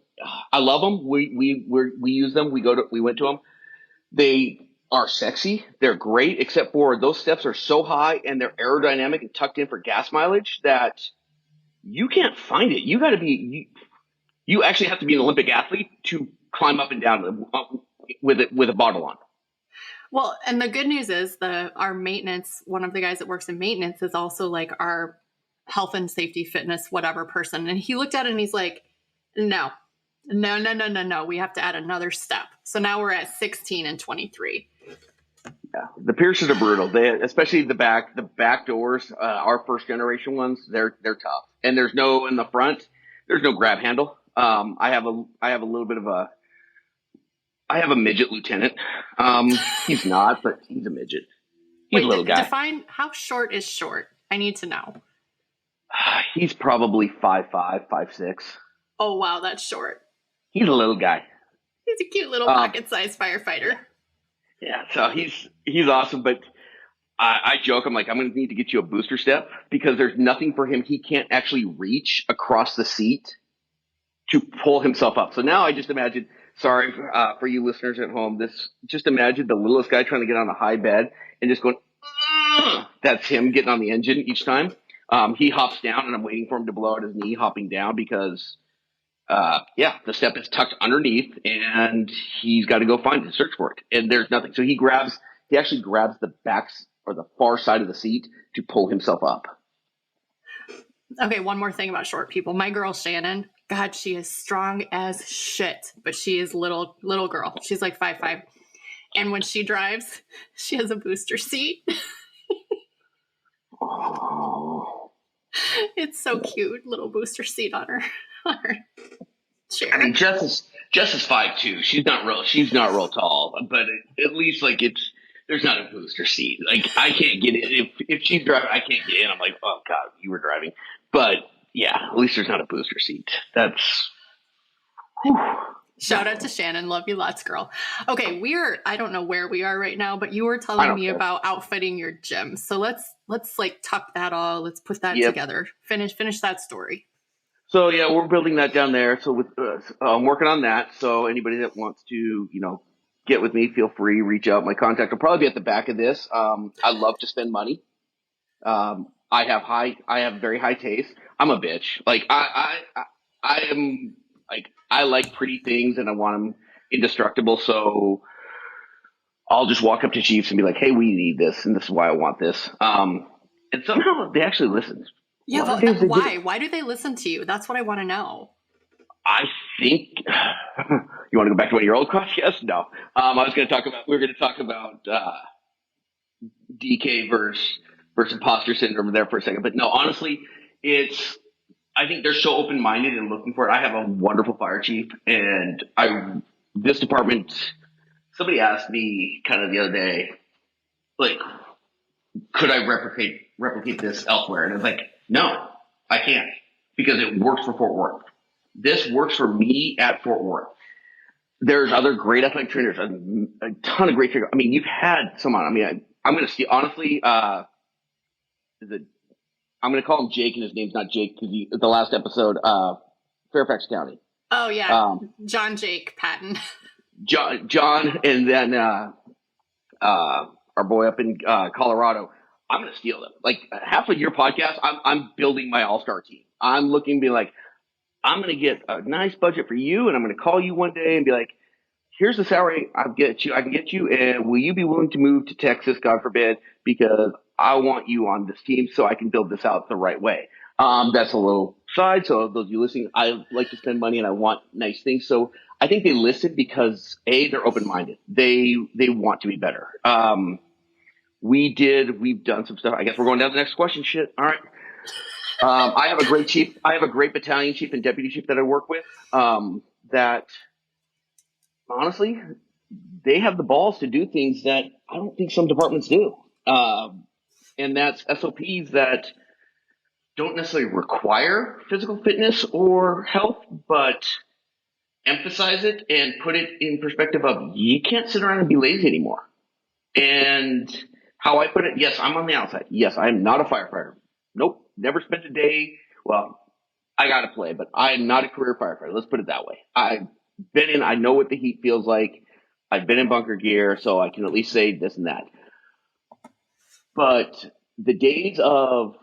I love them. We use them. We went to them. They are sexy. They're great, except for those steps are so high and they're aerodynamic and tucked in for gas mileage that you can't find it. You got to be. You actually have to be an Olympic athlete to climb up and down with a bottle on. Well, and the good news is our maintenance, one of the guys that works in maintenance is also like our health and safety fitness, whatever person. And he looked at it and he's like, no. We have to add another step. So now we're at 16 and 23. Yeah, the Pierces are brutal. Especially the back doors, our first generation ones, they're tough. And there's no in the front. There's no grab handle. I have a little bit of I have a midget lieutenant. He's not, but he's a midget. He's a little guy. Define how short is short. I need to know. He's probably 5'5", 5'6". Oh, wow, that's short. He's a little guy. He's a cute little pocket-sized firefighter. Yeah, so he's awesome, but I joke, I'm like, I'm going to need to get you a booster step because there's nothing for him. He can't actually reach across the seat to pull himself up. So now I just imagine, sorry for you listeners at home, just imagine the littlest guy trying to get on a high bed and just going, that's him getting on the engine each time. He hops down and I'm waiting for him to blow out his knee hopping down because yeah, the step is tucked underneath, and he's got to go find it, search for it, and there's nothing. So he actually grabs the backs or the far side of the seat to pull himself up. Okay, one more thing about short people. My girl Shannon, God, she is strong as shit, but she is little girl. She's like 5'5". And when she drives, she has a booster seat. Oh. It's so cute, little booster seat on her chair. I mean, Jess is 5'2". She's not real tall, but at least like there's not a booster seat. Like I can't get in if she's driving, I can't get in. I'm like, oh god, you were driving, but yeah, at least there's not a booster seat. That's. Whew. Shout out to Shannon. Love you lots, girl. Okay, I don't know where we are right now, but you were telling me about outfitting your gym. So let's like tuck that all. Let's put that together. Finish that story. So yeah, we're building that down there. So I'm working on that. So anybody that wants to, get with me, feel free, reach out. My contact will probably be at the back of this. I love to spend money. I have very high taste. I'm a bitch. Like I am like, I like pretty things and I want them indestructible. So I'll just walk up to chiefs and be like, hey, we need this. And this is why I want this. And somehow they actually listen. Yeah, but why? Why do they listen to you? That's what I want to know. I think you want to go back to one of your old questions? Yes, no. We're going to talk about DK versus imposter syndrome there for a second. But no, honestly, I think they're so open-minded and looking for it. I have a wonderful fire chief, and this department, somebody asked me kind of the other day, like, could I replicate this elsewhere? And I was like, no, I can't, because it works for Fort Worth. This works for me at Fort Worth. There's other great athletic trainers, a ton of great trainers. I mean, you've had someone. I mean, I'm going to see, honestly, I'm going to call him Jake, and his name's not Jake because the last episode, Fairfax County. Oh yeah, John Jake Patton. John, and then our boy up in Colorado. I'm going to steal them. Like half of your podcast, I'm building my all-star team. I'm looking to be like, I'm going to get a nice budget for you, and I'm going to call you one day and be like, here's the salary I can get you, and will you be willing to move to Texas, God forbid, because I want you on this team so I can build this out the right way. That's a little side. So those of you listening, I like to spend money and I want nice things. So I think they listen because they're open-minded. They want to be better. We've done some stuff. I guess we're going down to the next question. Shit. All right. I have a great chief. I have a great battalion chief and deputy chief that I work with. That honestly, they have the balls to do things that I don't think some departments do. And that's SOPs that don't necessarily require physical fitness or health, but emphasize it and put it in perspective of you can't sit around and be lazy anymore. And how I put it, yes, I'm on the outside. Yes, I am not a firefighter. Nope, never spent a day. Well, I got to play, but I'm not a career firefighter. Let's put it that way. I know what the heat feels like. I've been in bunker gear, so I can at least say this and that. But the days of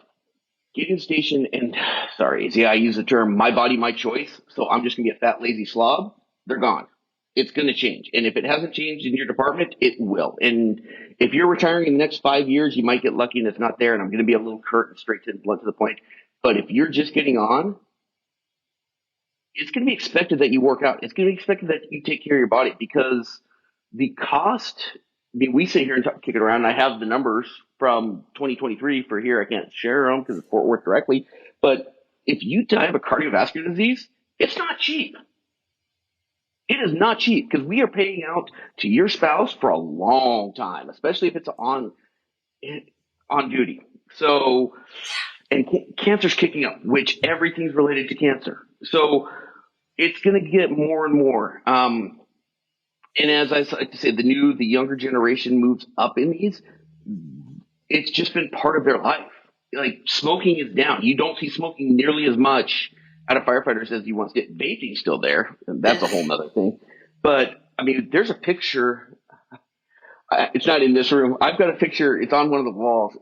getting stationed I use the term my body, my choice, so I'm just going to be a fat, lazy slob, they're gone. It's going to change. And if it hasn't changed in your department, it will. And if you're retiring in the next 5 years, you might get lucky and it's not there. And I'm going to be a little curt and blunt to the point. But if you're just getting on, it's going to be expected that you work out. It's going to be expected that you take care of your body because the cost, I mean, we sit here and kick it around. And I have the numbers from 2023 for here. I can't share them because it's Fort Worth directly. But if you die of a cardiovascular disease, it's not cheap. It is not cheap because we are paying out to your spouse for a long time, especially if it's on duty. So, and cancer's kicking up, which everything's related to cancer. So it's going to get more and more. And as I like to say, the younger generation moves up in these. It's just been part of their life. Like smoking is down. You don't see smoking nearly as much out of firefighters as you once did. Vaping's still there. And that's a whole nother thing. But I mean, there's a picture. It's not in this room. I've got a picture. It's on one of the walls.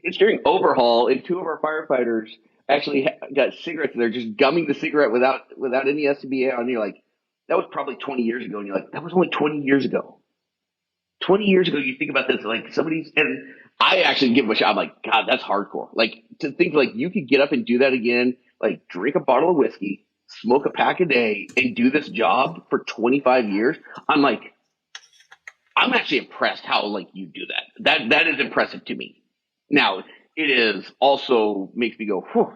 It's during overhaul, and two of our firefighters actually got cigarettes. They're just gumming the cigarette without any SCBA on. You're like, that was probably 20 years ago. And you're like, that was only 20 years ago. 20 years ago, you think about this, like somebody's, and I actually give them a shot. I'm like, God, that's hardcore. Like to think like you could get up and do that again, like drink a bottle of whiskey, smoke a pack a day, and do this job for 25 years. I'm like, I'm actually impressed how like you do that. That is impressive to me. Now, it is also makes me go, whew,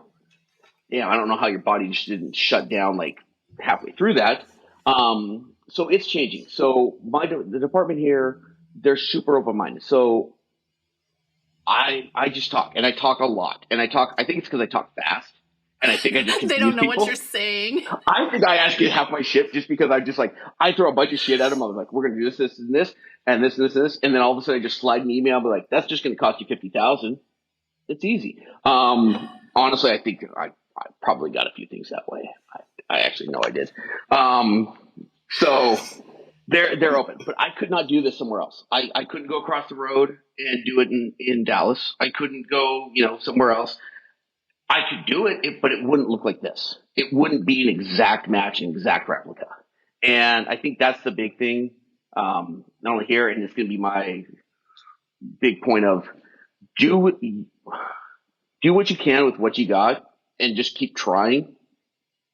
yeah, I don't know how your body just didn't shut down like halfway through that. So it's changing. So the department here, they're super open minded. So I just talk and I talk a lot and I talk. I think it's because I talk fast and I think I just They confuse don't know what you're people. saying. I think I ask you half my shit just because I'm just like I throw a bunch of shit at them. I'm like, we're gonna do this, this, and this, and this, and this, and this, and then all of a sudden I just slide an email. I'll be like, that's just gonna cost you 50,000. It's easy. Honestly, I think I probably got a few things that way. I actually know I did. So they're open, but I could not do this somewhere else. I couldn't go across the road and do it in Dallas. I couldn't go, somewhere else. I could do it, but it wouldn't look like this. It wouldn't be an exact match, an exact replica. And I think that's the big thing. Not only here, and it's going to be my big point of do do what you can with what you got and just keep trying.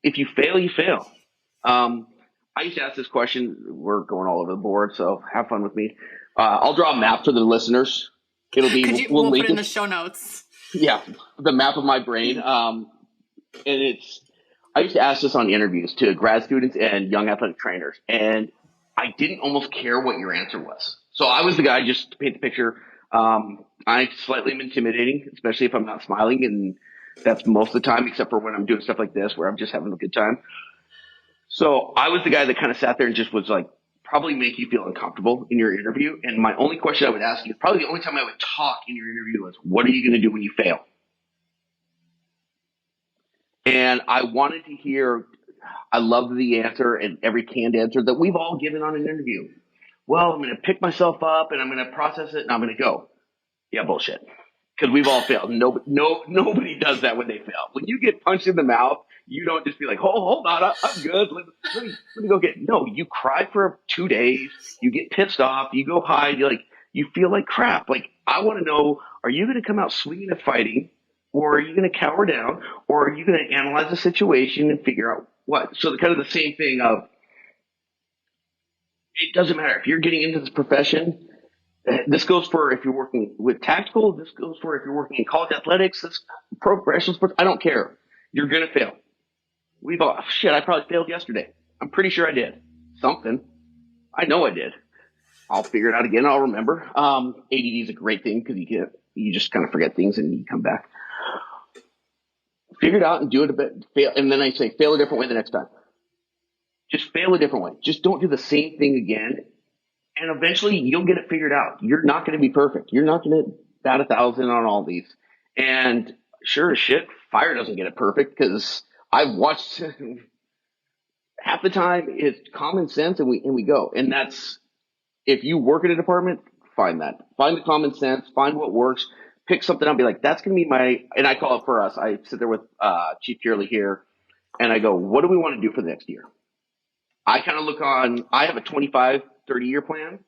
If you fail, you fail. I used to ask this question. We're going all over the board, so have fun with me. I'll draw a map for the listeners. It'll be, we'll We'll put link it in it. the show notes. Yeah, the map of my brain. And I used to ask this on interviews to grad students and young athletic trainers, and I didn't almost care what your answer was. So I was the guy just to paint the picture. I slightly am intimidating, especially if I'm not smiling, and that's most of the time, except for when I'm doing stuff like this where I'm just having a good time. So I was the guy that kind of sat there and just was like, probably make you feel uncomfortable in your interview. And my only question I would ask you, probably the only time I would talk in your interview was, what are you going to do when you fail? And I wanted to hear, I loved the answer and every canned answer that we've all given on an interview. Well, I'm going to pick myself up and I'm going to process it and I'm going to go. Yeah, bullshit. Because we've all failed. Nobody does that when they fail. When you get punched in the mouth, you don't just be like, oh, hold on, I'm good. Let me go get. No, you cry for 2 days. You get pissed off. You go hide. You feel like crap. Like, I want to know, are you going to come out swinging and fighting, or are you going to cower down, or are you going to analyze the situation and figure out what? So kind of the same thing of, it doesn't matter if you're getting into this profession. This goes for if you're working with tactical. This goes for if you're working in college athletics, this professional sports. I don't care. You're going to fail. I probably failed yesterday. I'm pretty sure I did. Something. I know I did. I'll figure it out again. I'll remember. ADD is a great thing because you just kind of forget things and you come back. Figure it out and do it a bit. Fail. And then I say, fail a different way the next time. Just fail a different way. Just don't do the same thing again. And eventually you'll get it figured out. You're not going to be perfect. You're not going to bat 1,000 on all these. And sure as shit, fire doesn't get it perfect because I've watched half the time it's common sense and we go. And that's, if you work in a department, find the common sense, find what works, pick something up, be like, that's going to be and I call it for us. I sit there with Chief Kearley here and I go, what do we want to do for the next year? I kind of I have a 25, 30-year plan,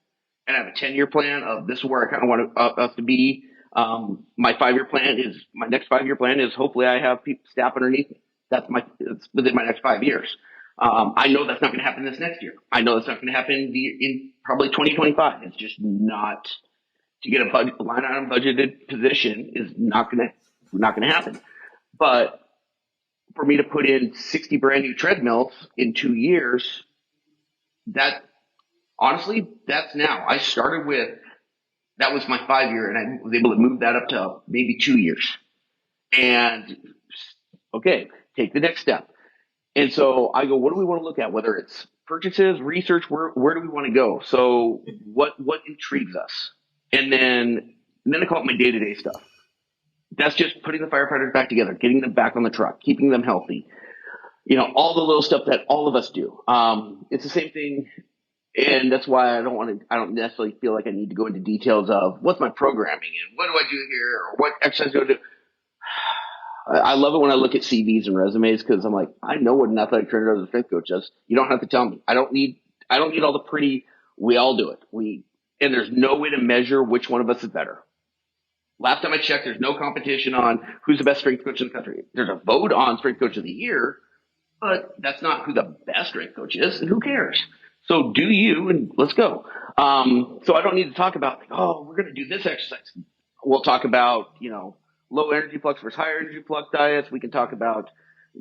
and I have a 10-year plan of this is where I kind of want us to be. My next 5-year plan is hopefully I have staff underneath me. It's within my next 5 years. I know that's not going to happen this next year. I know that's not going to happen in probably 2025. It's just not, to get a line item budgeted position is not going to happen. But for me to put in 60 brand new treadmills in 2 years, honestly, that's now. I started with, that was my 5-year, and I was able to move that up to maybe 2 years. And okay, take the next step. And so I go, what do we want to look at? Whether it's purchases, research, where do we want to go? So what intrigues us? And then I call it my day-to-day stuff. That's just putting the firefighters back together, getting them back on the truck, keeping them healthy. All the little stuff that all of us do. It's the same thing. And that's why I don't necessarily feel like I need to go into details of what's my programming and what do I do here or what exercise do I do. I love it when I look at CVs and resumes because I'm like, I know what an athletic trainer as a strength coach does. You don't have to tell me. I don't need all the pretty. We all do it. And there's no way to measure which one of us is better. Last time I checked, there's no competition on who's the best strength coach in the country. There's a vote on strength coach of the year, but that's not who the best strength coach is, and who cares? So do you, and let's go. So I don't need to talk about, like, oh, we're going to do this exercise. We'll talk about, low energy flux versus higher energy flux diets. We can talk about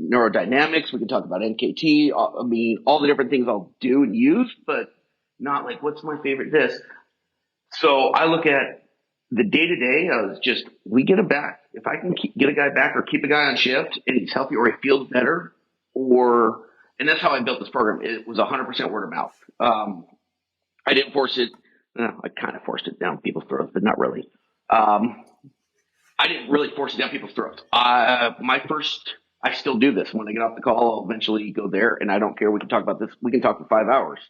neurodynamics. We can talk about NKT. All the different things I'll do and use, but not like, what's my favorite this? So I look at the day to day of just, we get him back. If I can get a guy back or keep a guy on shift and he's healthy or he feels better, and that's how I built this program. It was 100% word of mouth. I didn't force it. I kind of forced it down people's throats, but not really. I didn't really force it down people's throats. I still do this. When I get off the call, I'll eventually go there, and I don't care. We can talk about this. We can talk for 5 hours.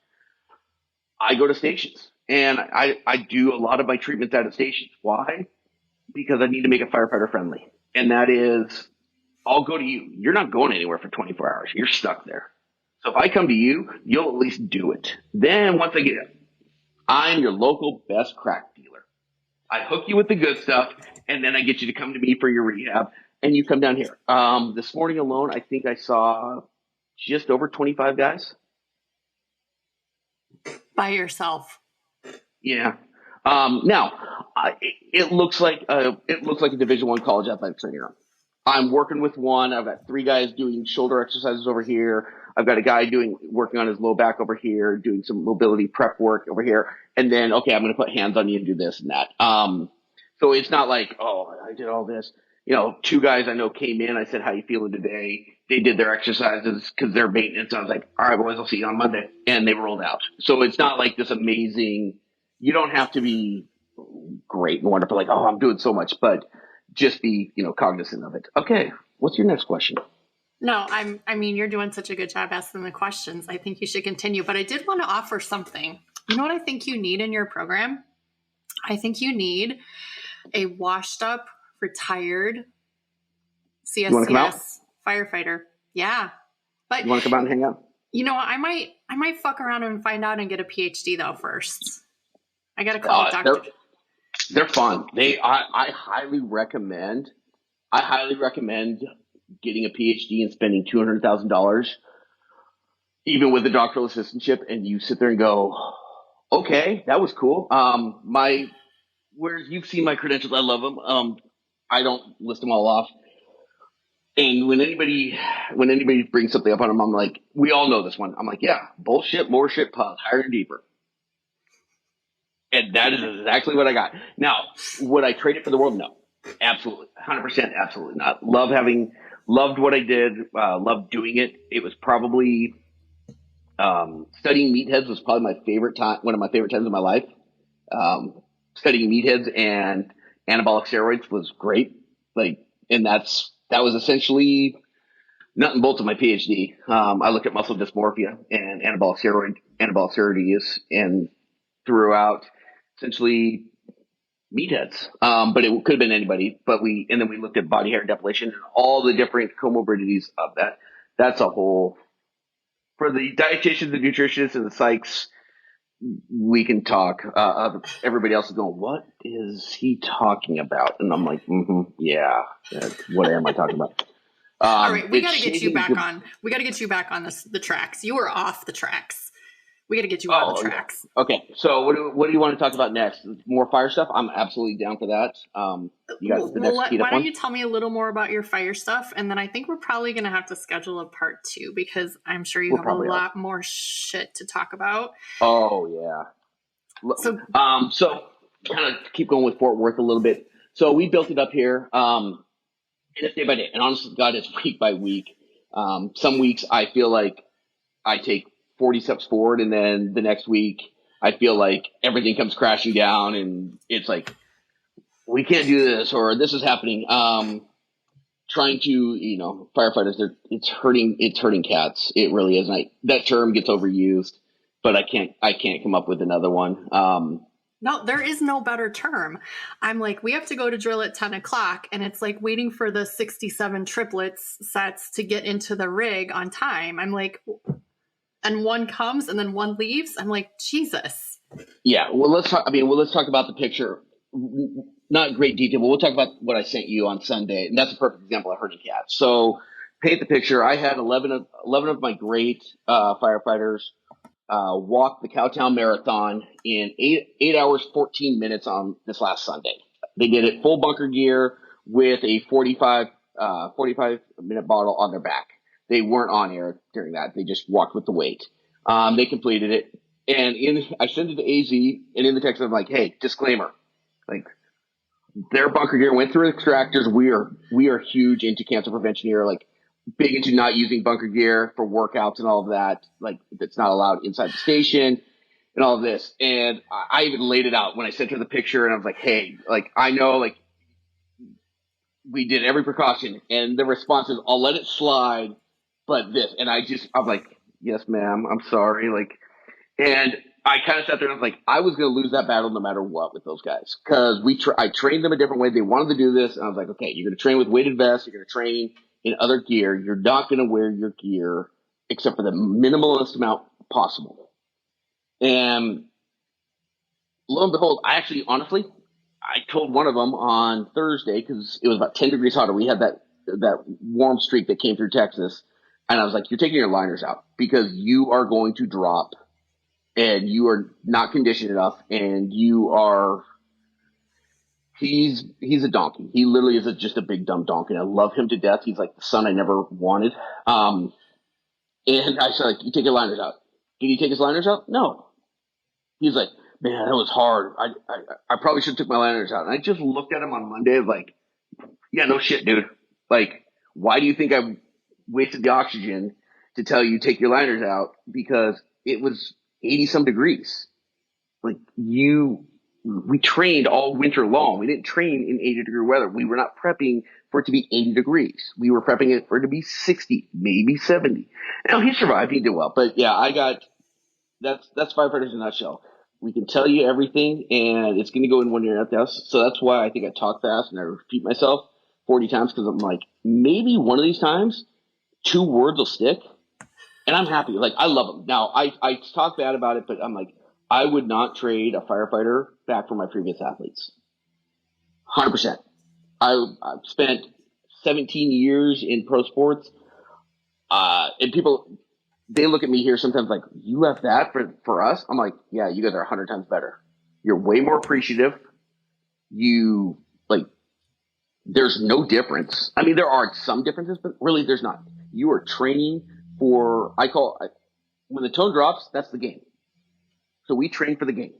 I go to stations, and I do a lot of my treatments out of stations. Why? Because I need to make it firefighter friendly. And that is, I'll go to you. You're not going anywhere for 24 hours. You're stuck there. So if I come to you, you'll at least do it. Then once I get it, I'm your local best crack dealer. I hook you with the good stuff, and then I get you to come to me for your rehab, and you come down here. This morning alone, I think I saw just over 25 guys. By yourself. Yeah. Now, it looks like a Division I college athletic trainer. I'm working with one. I've got 3 guys doing shoulder exercises over here. I've got a guy working on his low back over here, doing some mobility prep work over here. And then, okay, I'm going to put hands on you and do this and that. So it's not like, oh, I did all this. 2 guys I know came in. I said, how you feeling today? They did their exercises because they're maintenance. I was like, all right, boys, I'll see you on Monday. And they rolled out. So it's not like this amazing, you don't have to be great and wonderful, like, oh, I'm doing so much, but just be, cognizant of it. Okay. What's your next question? No, you're doing such a good job asking the questions. I think you should continue, but I did want to offer something. You know what I think you need in your program? I think you need a washed up, retired CSCS firefighter. Yeah. But you want to come out and hang out? I might fuck around and find out and get a PhD though first. I got to call a doctor. They're fun. I highly recommend getting a PhD and spending $200,000, even with a doctoral assistantship, and you sit there and go, okay, that was cool. Whereas you've seen my credentials, I love them. I don't list them all off. And when anybody brings something up on them, I'm like, we all know this one. I'm like, yeah, bullshit, more shit, pause, higher and deeper. And that is exactly what I got. Now, would I trade it for the world? No, absolutely. 100%. Absolutely not. Loved what I did. Loved doing it. It was probably, studying meatheads was probably one of my favorite times of my life. Studying meatheads and anabolic steroids was great. And that was essentially nuts and bolts of my PhD. I looked at muscle dysmorphia and anabolic steroid use, and throughout essentially meatheads. But it could have been anybody. And then we looked at body hair depilation and all the different comorbidities of that. That's a whole, for the dietitians, the nutritionists, and the psychs, we can talk. Everybody else is going, what is he talking about? And I'm like, yeah, what am I talking about? All right, we got to get you back on. We got to get you back on the tracks. You were off the tracks. We got to get you on the tracks. Yeah. Okay, so what do you want to talk about next? More fire stuff? I'm absolutely down for that. You got the next why don't you tell me a little more about your fire stuff, and then I think we're probably going to have to schedule a part 2 because I'm sure you have a lot more shit to talk about. Oh yeah. So kind of keep going with Fort Worth a little bit. So we built it up here. And it's day by day, and honestly, God, it's week by week. Some weeks I feel like I take 40 steps forward, and then the next week I feel like everything comes crashing down, and it's like, we can't do this, or this is happening. Trying to, firefighters, it's hurting cats. It really is. And that term gets overused, but I can't come up with another one. No, there is no better term. I'm like, we have to go to drill at 10 o'clock, and it's like waiting for the 67 triplets sets to get into the rig on time. I'm like, and one comes and then one leaves. I'm like, Jesus. Yeah. Well, let's talk. I mean, well, let's talk about the picture. Not in great detail, but we'll talk about what I sent you on Sunday, and that's a perfect example of herding cats. So, paint the picture. I had 11 of my great firefighters walk the Cowtown Marathon in 8 hours 14 minutes on this last Sunday. They did it full bunker gear with a 45 minute bottle on their back. They weren't on air during that. They just walked with the weight. They completed it, and I sent it to AZ, and in the text I'm like, hey, disclaimer, like their bunker gear went through extractors. We are huge into cancer prevention here, like big into not using bunker gear for workouts and all of that. Like that's not allowed inside the station and all of this. And I even laid it out when I sent her the picture, and I was like, hey, like I know, like we did every precaution. And the response is, I'll let it slide, but this. And I'm like, yes, ma'am, I'm sorry. Like, and I kind of sat there and I was like, I was going to lose that battle no matter what with those guys, because I trained them a different way. They wanted to do this, and I was like, okay, you're going to train with weighted vests, you're going to train in other gear. You're not going to wear your gear except for the minimalist amount possible. And lo and behold, honestly, I told one of them on Thursday, because it was about 10 degrees hotter. We had that warm streak that came through Texas, and I was like, you're taking your liners out because you are going to drop. And you are not conditioned enough, and he's a donkey. He literally is just a big dumb donkey. I love him to death. He's like the son I never wanted. And I said, like, you take your liners out. Did he take his liners out? No. He's like, man, that was hard. I probably should have took my liners out. And I just looked at him on Monday like, yeah, no shit, dude. Like, why do you think I wasted the oxygen to tell you take your liners out? Because it was 80 some degrees. Like we trained all winter long. We didn't train in 80-degree weather. We were not prepping for it to be 80 degrees. We were prepping it for it to be 60, maybe 70. Now he survived. He did well. But yeah, that's firefighters in a nutshell. We can tell you everything, and it's going to go in one ear and out the other. So that's why I think I talk fast and I repeat myself 40 times, because I'm like, maybe one of these times 2 words will stick. And I'm happy. Like, I love them. Now, I talk bad about it, but I'm like, I would not trade a firefighter back for my previous athletes. 100%. I've spent 17 years in pro sports. And people, they look at me here sometimes like, you left that for us? I'm like, yeah, you guys are 100 times better. You're way more appreciative. There's no difference. I mean, there are some differences, but really there's not. You are training for, when the tone drops, that's the game. So we train for the game.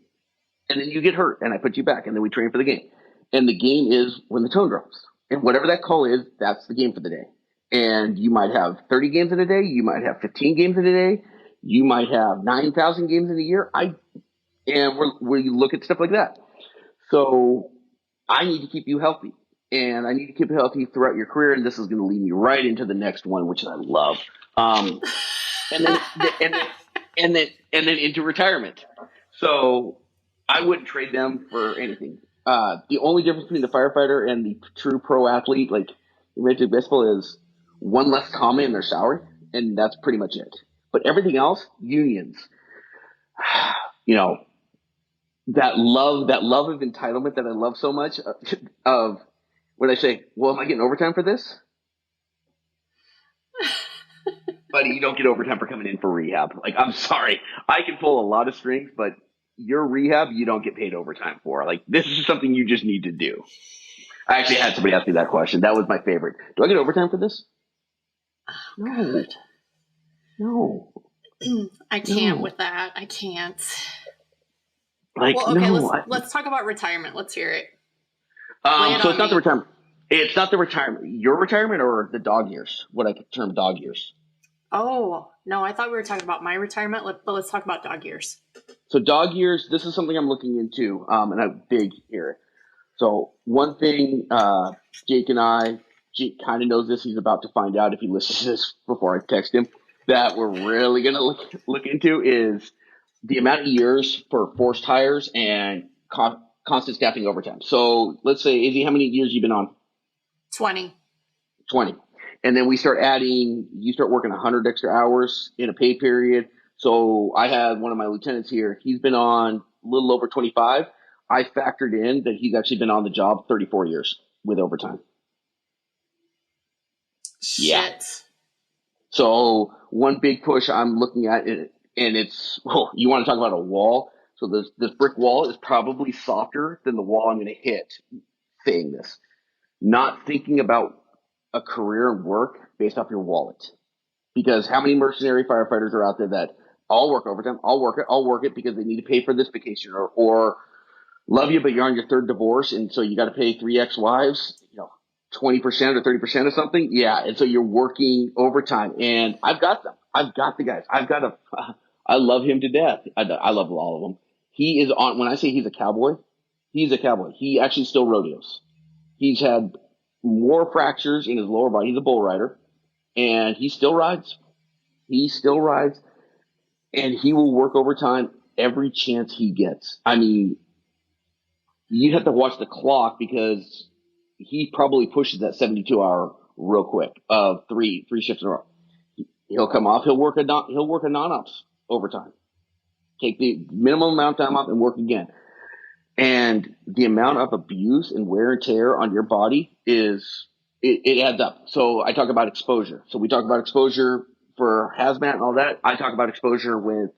And then you get hurt, and I put you back, and then we train for the game. And the game is when the tone drops. And whatever that call is, that's the game for the day. And you might have 30 games in a day. You might have 15 games in a day. You might have 9,000 games in a year. We look at stuff like that. So I need to keep you healthy. And I need to keep you healthy throughout your career. And this is going to lead me right into the next one, which I love. And then into retirement. So I wouldn't trade them for anything. The only difference between the firefighter and the true pro athlete, like in Major League Baseball, is one less comma in their salary, and that's pretty much it. But everything else, unions, that love of entitlement that I love so much of when I say, well, am I getting overtime for this? Buddy, you don't get overtime for coming in for rehab. Like, I'm sorry. I can pull a lot of strings, but your rehab, you don't get paid overtime for. Like, this is something you just need to do. I actually had somebody ask me that question. That was my favorite. Do I get overtime for this? No. No. I can't with that. I can't. Like, well, okay, no. let's talk about retirement. Let's hear it. So it's not the retirement. It's not the retirement. Your retirement or the dog years, what I could term dog years. Oh, no, I thought we were talking about my retirement, but let's talk about dog years. So dog years, this is something I'm looking into, and I'm big here. So one thing, Jake kind of knows this. He's about to find out if he listens to this before I text him, that we're really going to look into is the amount of years for forced hires and constant staffing overtime. So let's say, Izzy, how many years you been on? 20. 20. And then you start working 100 extra hours in a pay period. So I had one of my lieutenants here. He's been on a little over 25. I factored in that he's actually been on the job 34 years with overtime. Shit. Yeah. So one big push I'm looking at, and it's, you want to talk about a wall? So this brick wall is probably softer than the wall I'm going to hit saying this. Not thinking about a career and work based off your wallet. Because how many mercenary firefighters are out there that I'll work overtime, I'll work it because they need to pay for this vacation, or love you, but you're on your third divorce, and so you got to pay 3 ex-wives, 20% or 30% of something. Yeah. And so you're working overtime, and I've got them. I've got the guys. I love him to death. I love all of them. He is on, when I say he's a cowboy, He actually still rodeos. He's had more fractures in his lower body. He's a bull rider, and he still rides. And he will work overtime every chance he gets. I mean, you have to watch the clock because he probably pushes that 72-hour real quick of three shifts in a row. He'll come off. He'll work a non-ops overtime. Take the minimum amount of time off and work again. And the amount of abuse and wear and tear on your body it adds up. So I talk about exposure. So we talk about exposure for hazmat and all that. I talk about exposure with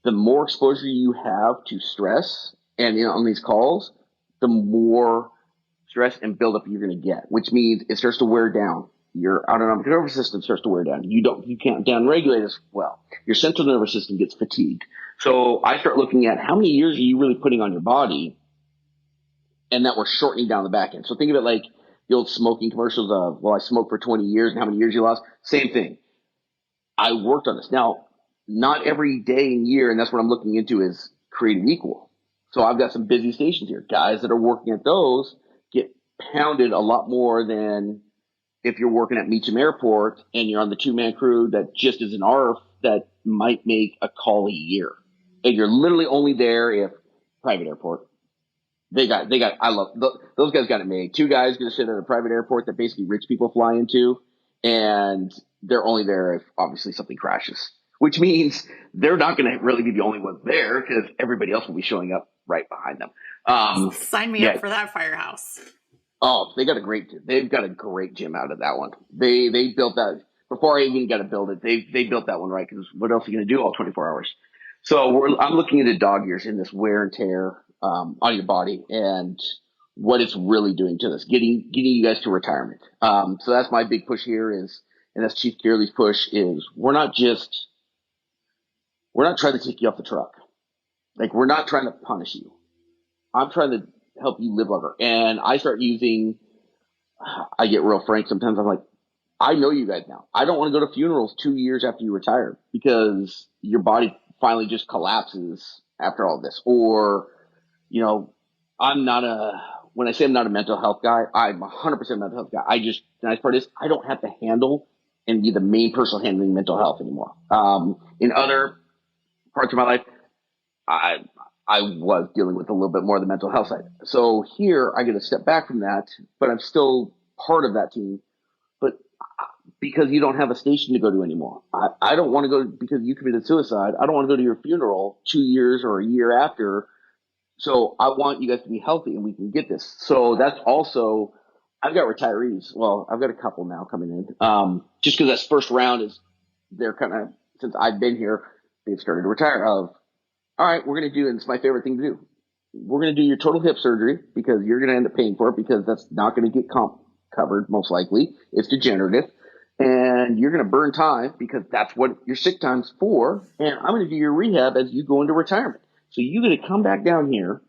the more exposure you have to stress and on these calls, the more stress and buildup you're going to get, which means it starts to wear down. Your autonomic nervous system starts to wear down. You can't downregulate as well. Your central nervous system gets fatigued. So I start looking at how many years are you really putting on your body, and that we're shortening down the back end. So think of it like the old smoking commercials of, I smoked for 20 years and how many years you lost. Same thing. I worked on this. Now, not every day and year, and that's what I'm looking into, is created equal. So I've got some busy stations here. Guys that are working at those get pounded a lot more than if you're working at Meacham Airport and you're on the 2-man crew that just is an ARF that might make a call a year. And you're literally only there if private airport. I love those guys got it made. 2 guys going to sit at a private airport that basically rich people fly into, and they're only there if obviously something crashes, which means they're not going to really be the only ones there because everybody else will be showing up right behind them. Sign me up for that firehouse. Oh, they've got a great gym out of that one. They built that before I even got to build it. They built that one right, because what else are you going to do all 24 hours? So I'm looking into dog years in this wear and tear on your body and what it's really doing to this, getting you guys to retirement. So that's my big push here and that's Chief Kearley's push is we're not trying to take you off the truck. Like, we're not trying to punish you. I'm trying to help you live longer. And I get real frank sometimes. I'm like, I know you guys now. I don't want to go to funerals 2 years after you retire because your body finally just collapses after all this. Or, when I say I'm not a mental health guy, I'm 100% mental health guy. The nice part is I don't have to handle and be the main person handling mental health anymore. In other parts of my life, I was dealing with a little bit more of the mental health side. So here I get to step back from that, but I'm still part of that team. But because you don't have a station to go to anymore, I don't want to go because you committed suicide. I don't want to go to your funeral 2 years or a year after. So I want you guys to be healthy and we can get this. So that's also, I've got retirees. Well, I've got a couple now coming in. Just because that first round is, they're kind of, since I've been here, they've started to retire. All right, we're going to do, and it's my favorite thing to do. We're going to do your total hip surgery because you're going to end up paying for it because that's not going to get covered most likely. It's degenerative. And you're going to burn time because that's what your sick time's for. And I'm going to do your rehab as you go into retirement. So you're going to come back down here.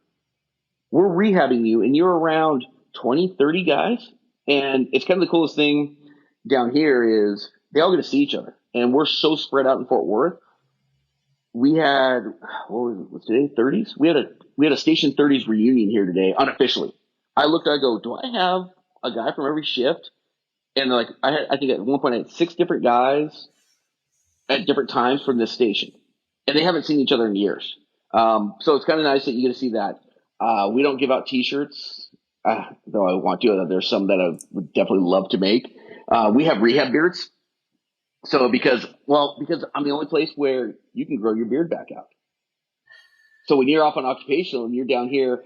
We're rehabbing you, and you're around 20, 30 guys. And it's kind of the coolest thing down here is they all get to see each other. And we're so spread out in Fort Worth. We had, what's today, 30s? We had a Station 30s reunion here today, unofficially. I go, do I have a guy from every shift? And I think at one point I had 6 different guys at different times from this station. And they haven't seen each other in years. So it's kind of nice that you get to see that. We don't give out T-shirts, though I want to. There's some that I would definitely love to make. We have rehab beards. So because I'm the only place where you can grow your beard back out. So when you're off on occupational and you're down here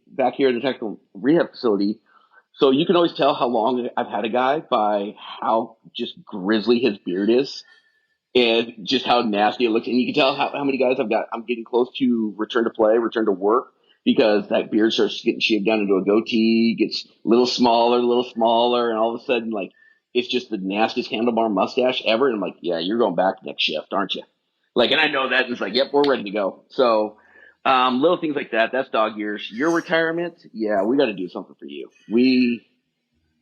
back here in the technical rehab facility, so you can always tell how long I've had a guy by how just grizzly his beard is and just how nasty it looks. And you can tell how many guys I'm getting close to return to play, return to work, because that beard starts getting shaved down into a goatee, gets a little smaller, and all of a sudden, like, it's just the nastiest handlebar mustache ever. And I'm like, yeah, you're going back next shift, aren't you? Like, and I know that, and it's like, yep, we're ready to go. So, little things like that. That's dog years. Your retirement, yeah, we got to do something for you.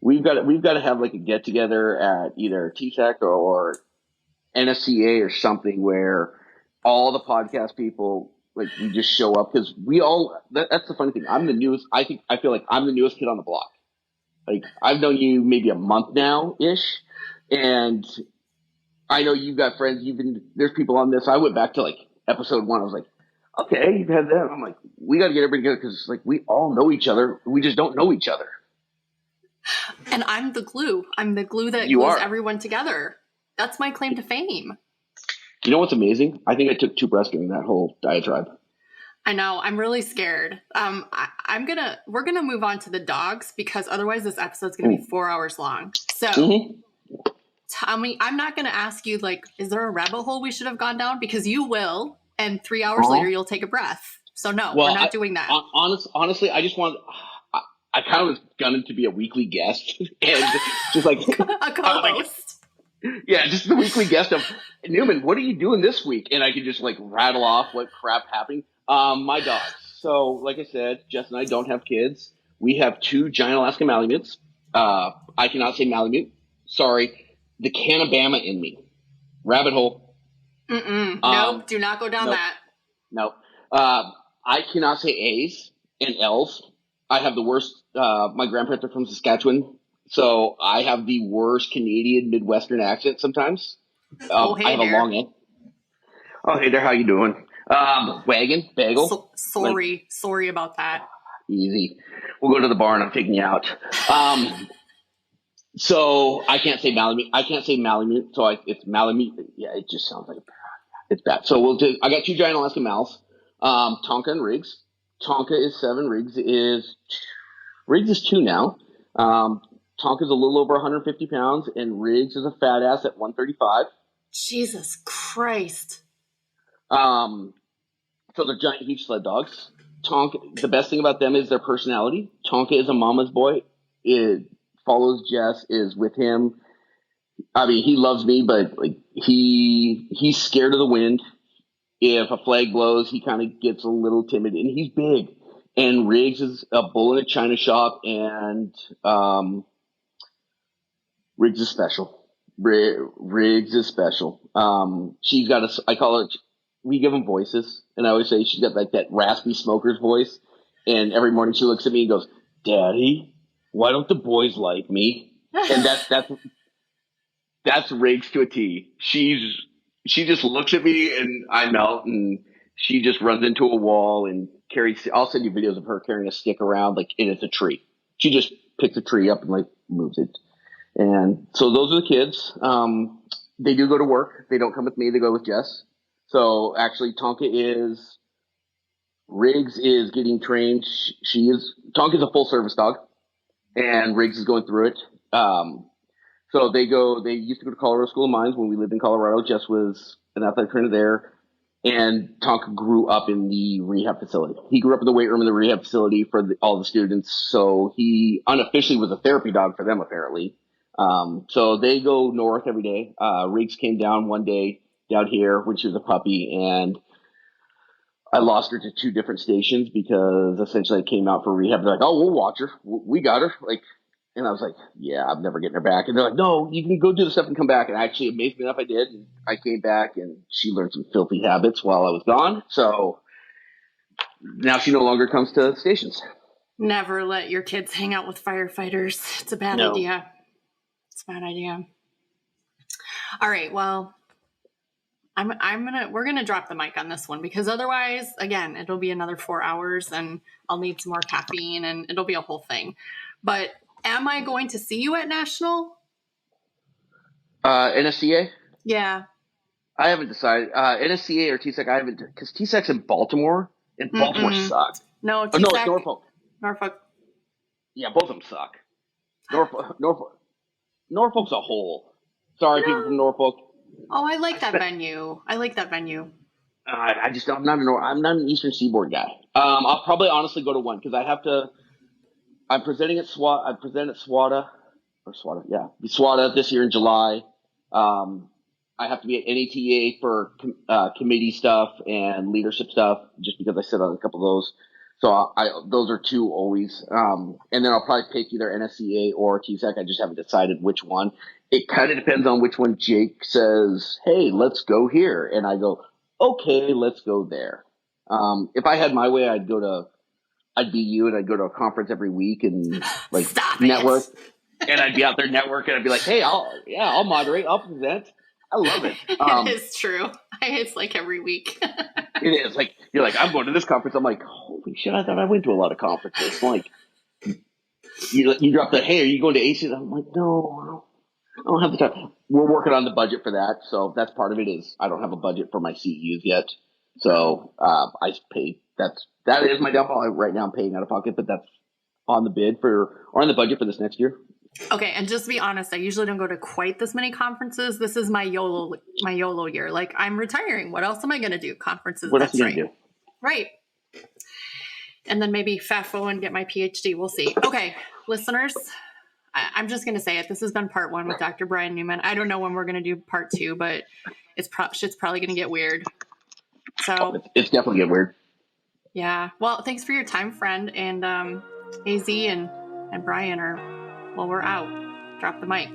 We've got to have like a get together at either TSEC or NSCA or something where all the podcast people, like, we just show up, because that's the funny thing. I feel like I'm the newest kid on the block. Like, I've known you maybe a month now ish, and I know you've got friends. There's people on this. I went back to like episode 1. I was like, okay, you've had that. I'm like, we got to get everybody together, because like we all know each other. We just don't know each other. And I'm the glue. I'm the glue that You glues are. everyone together. That's my claim to fame. You know what's amazing? I think I took 2 breaths during that whole diatribe. I know. I'm really scared. We're gonna move on to the dogs, because otherwise this episode's gonna be 4 hours long. So tell me, I'm not gonna ask you like, is there a rabbit hole we should have gone down? Because you will, and 3 hours later you'll take a breath. So no, we're not doing that. Honestly, I just want. I kind of was gunning to be a weekly guest, and just like A co-host. Yeah, just the weekly guest of Newman. What are you doing this week? And I could just like rattle off what crap happening. My dogs. So, like I said, Jess and I don't have kids. We have 2 giant Alaskan Malamutes. I cannot say Malamute. Sorry, the Canabama in me. Rabbit hole. Nope. Do not go down that. Nope. I cannot say A's and L's. I have the worst. My grandparents are from Saskatchewan, so I have the worst Canadian Midwestern accent sometimes. Hey I have there. a long end. Oh, hey there, how you doing? Wagon, bagel. Sorry about that. Easy. We'll go to the barn. I'm taking you out. So I can't say Malamute. So it's Malamute. Yeah, it just sounds like it's bad. So I got 2 giant Alaskan Mals. Tonka and Riggs. Tonka is 7. Riggs is 2 now. Tonka's a little over 150 pounds, and Riggs is a fat ass at 135. Jesus Christ. So they're giant, huge sled dogs. Tonka, the best thing about them is their personality. Tonka is a mama's boy. It follows Jess, is with him. I mean, he loves me, but like he's scared of the wind. If a flag blows, he kind of gets a little timid, and he's big. And Riggs is a bull in a china shop, and Riggs is special. Riggs is special. She's got I call her, we give them voices, and I always say she's got like that raspy smoker's voice. And every morning she looks at me and goes, "Daddy, why don't the boys like me?" And that's Riggs to a T. She just looks at me and I melt, and she just runs into a wall and I'll send you videos of her carrying a stick around like it's a tree. She just picks a tree up and like moves it. And so those are the kids. They do go to work. They don't come with me. They go with Jess. So actually Riggs is getting trained. Tonka's a full service dog, and Riggs is going through it. So they used to go to Colorado School of Mines when we lived in Colorado. Jess was an athletic trainer there, and Tonka grew up in the rehab facility. He grew up in the weight room in the rehab facility for all the students. So he unofficially was a therapy dog for them, apparently. So they go north every day. Riggs came down one day down here when she was a puppy, and I lost her to 2 different stations because essentially I came out for rehab. They're like, "Oh, we'll watch her. We got her." Like, and I was like, "Yeah, I'm never getting her back." And they're like, "No, you can go do the stuff and come back." And actually, amazingly enough, I did. And I came back, and she learned some filthy habits while I was gone. So now she no longer comes to stations. Never let your kids hang out with firefighters. It's a bad idea. It's a bad idea. All right, well, we're gonna drop the mic on this one because otherwise, again, it'll be another 4 hours and I'll need some more caffeine and it'll be a whole thing. But am I going to see you at National? NSCA? Yeah. I haven't decided. NSCA or TSEC, I haven't, because TSEC's in Baltimore, and Baltimore sucks. No, Oh, no, it's TSEC, Norfolk. Norfolk. Yeah, both of them suck. Norfolk's a hole. Sorry, people from Norfolk. Oh, I like that venue. I like that venue. I'm not an Eastern Seaboard guy. I'll probably honestly go to one because I have to. I'm presenting at SWAT. I present at SWATA or SWATA. Yeah, SWATA this year in July. I have to be at NATA for committee stuff and leadership stuff, just because I sit on a couple of those. So those are two always. And then I'll probably pick either NSCA or TSEC. I just haven't decided which one. It kind of depends on which one Jake says, hey, let's go here. And I go, okay, let's go there. If I had my way, I'd be you and I'd go to a conference every week and like Stop network. it. And I'd be out there networking. I'd be like, hey, I'll moderate. I'll present. I love it. It is true. It's like every week. It is like, you're like, I'm going to this conference. I'm like, holy shit, I thought I went to a lot of conferences. Like, you drop the, hey, are you going to ACs? I'm like, no, I don't have the time. We're working on the budget for that. So that's part of it is I don't have a budget for my CEUs yet. So I pay, that is my downfall. Right now I'm paying out of pocket, but that's on the bid or on the budget for this next year. Okay, and just to be honest, I usually don't go to quite this many conferences. This is my YOLO year. Like, I'm retiring. What else am I going to do? Conferences. What else That's are you going to do? Right. And then maybe FAFO and get my PhD. We'll see. Okay, listeners, I'm just going to say it. This has been part 1 with Dr. Brian Newman. I don't know when we're going to do part 2, but shit's probably going to get weird. So it's definitely get weird. Yeah. Well, thanks for your time, friend. And AZ and Brian we're out. Drop the mic.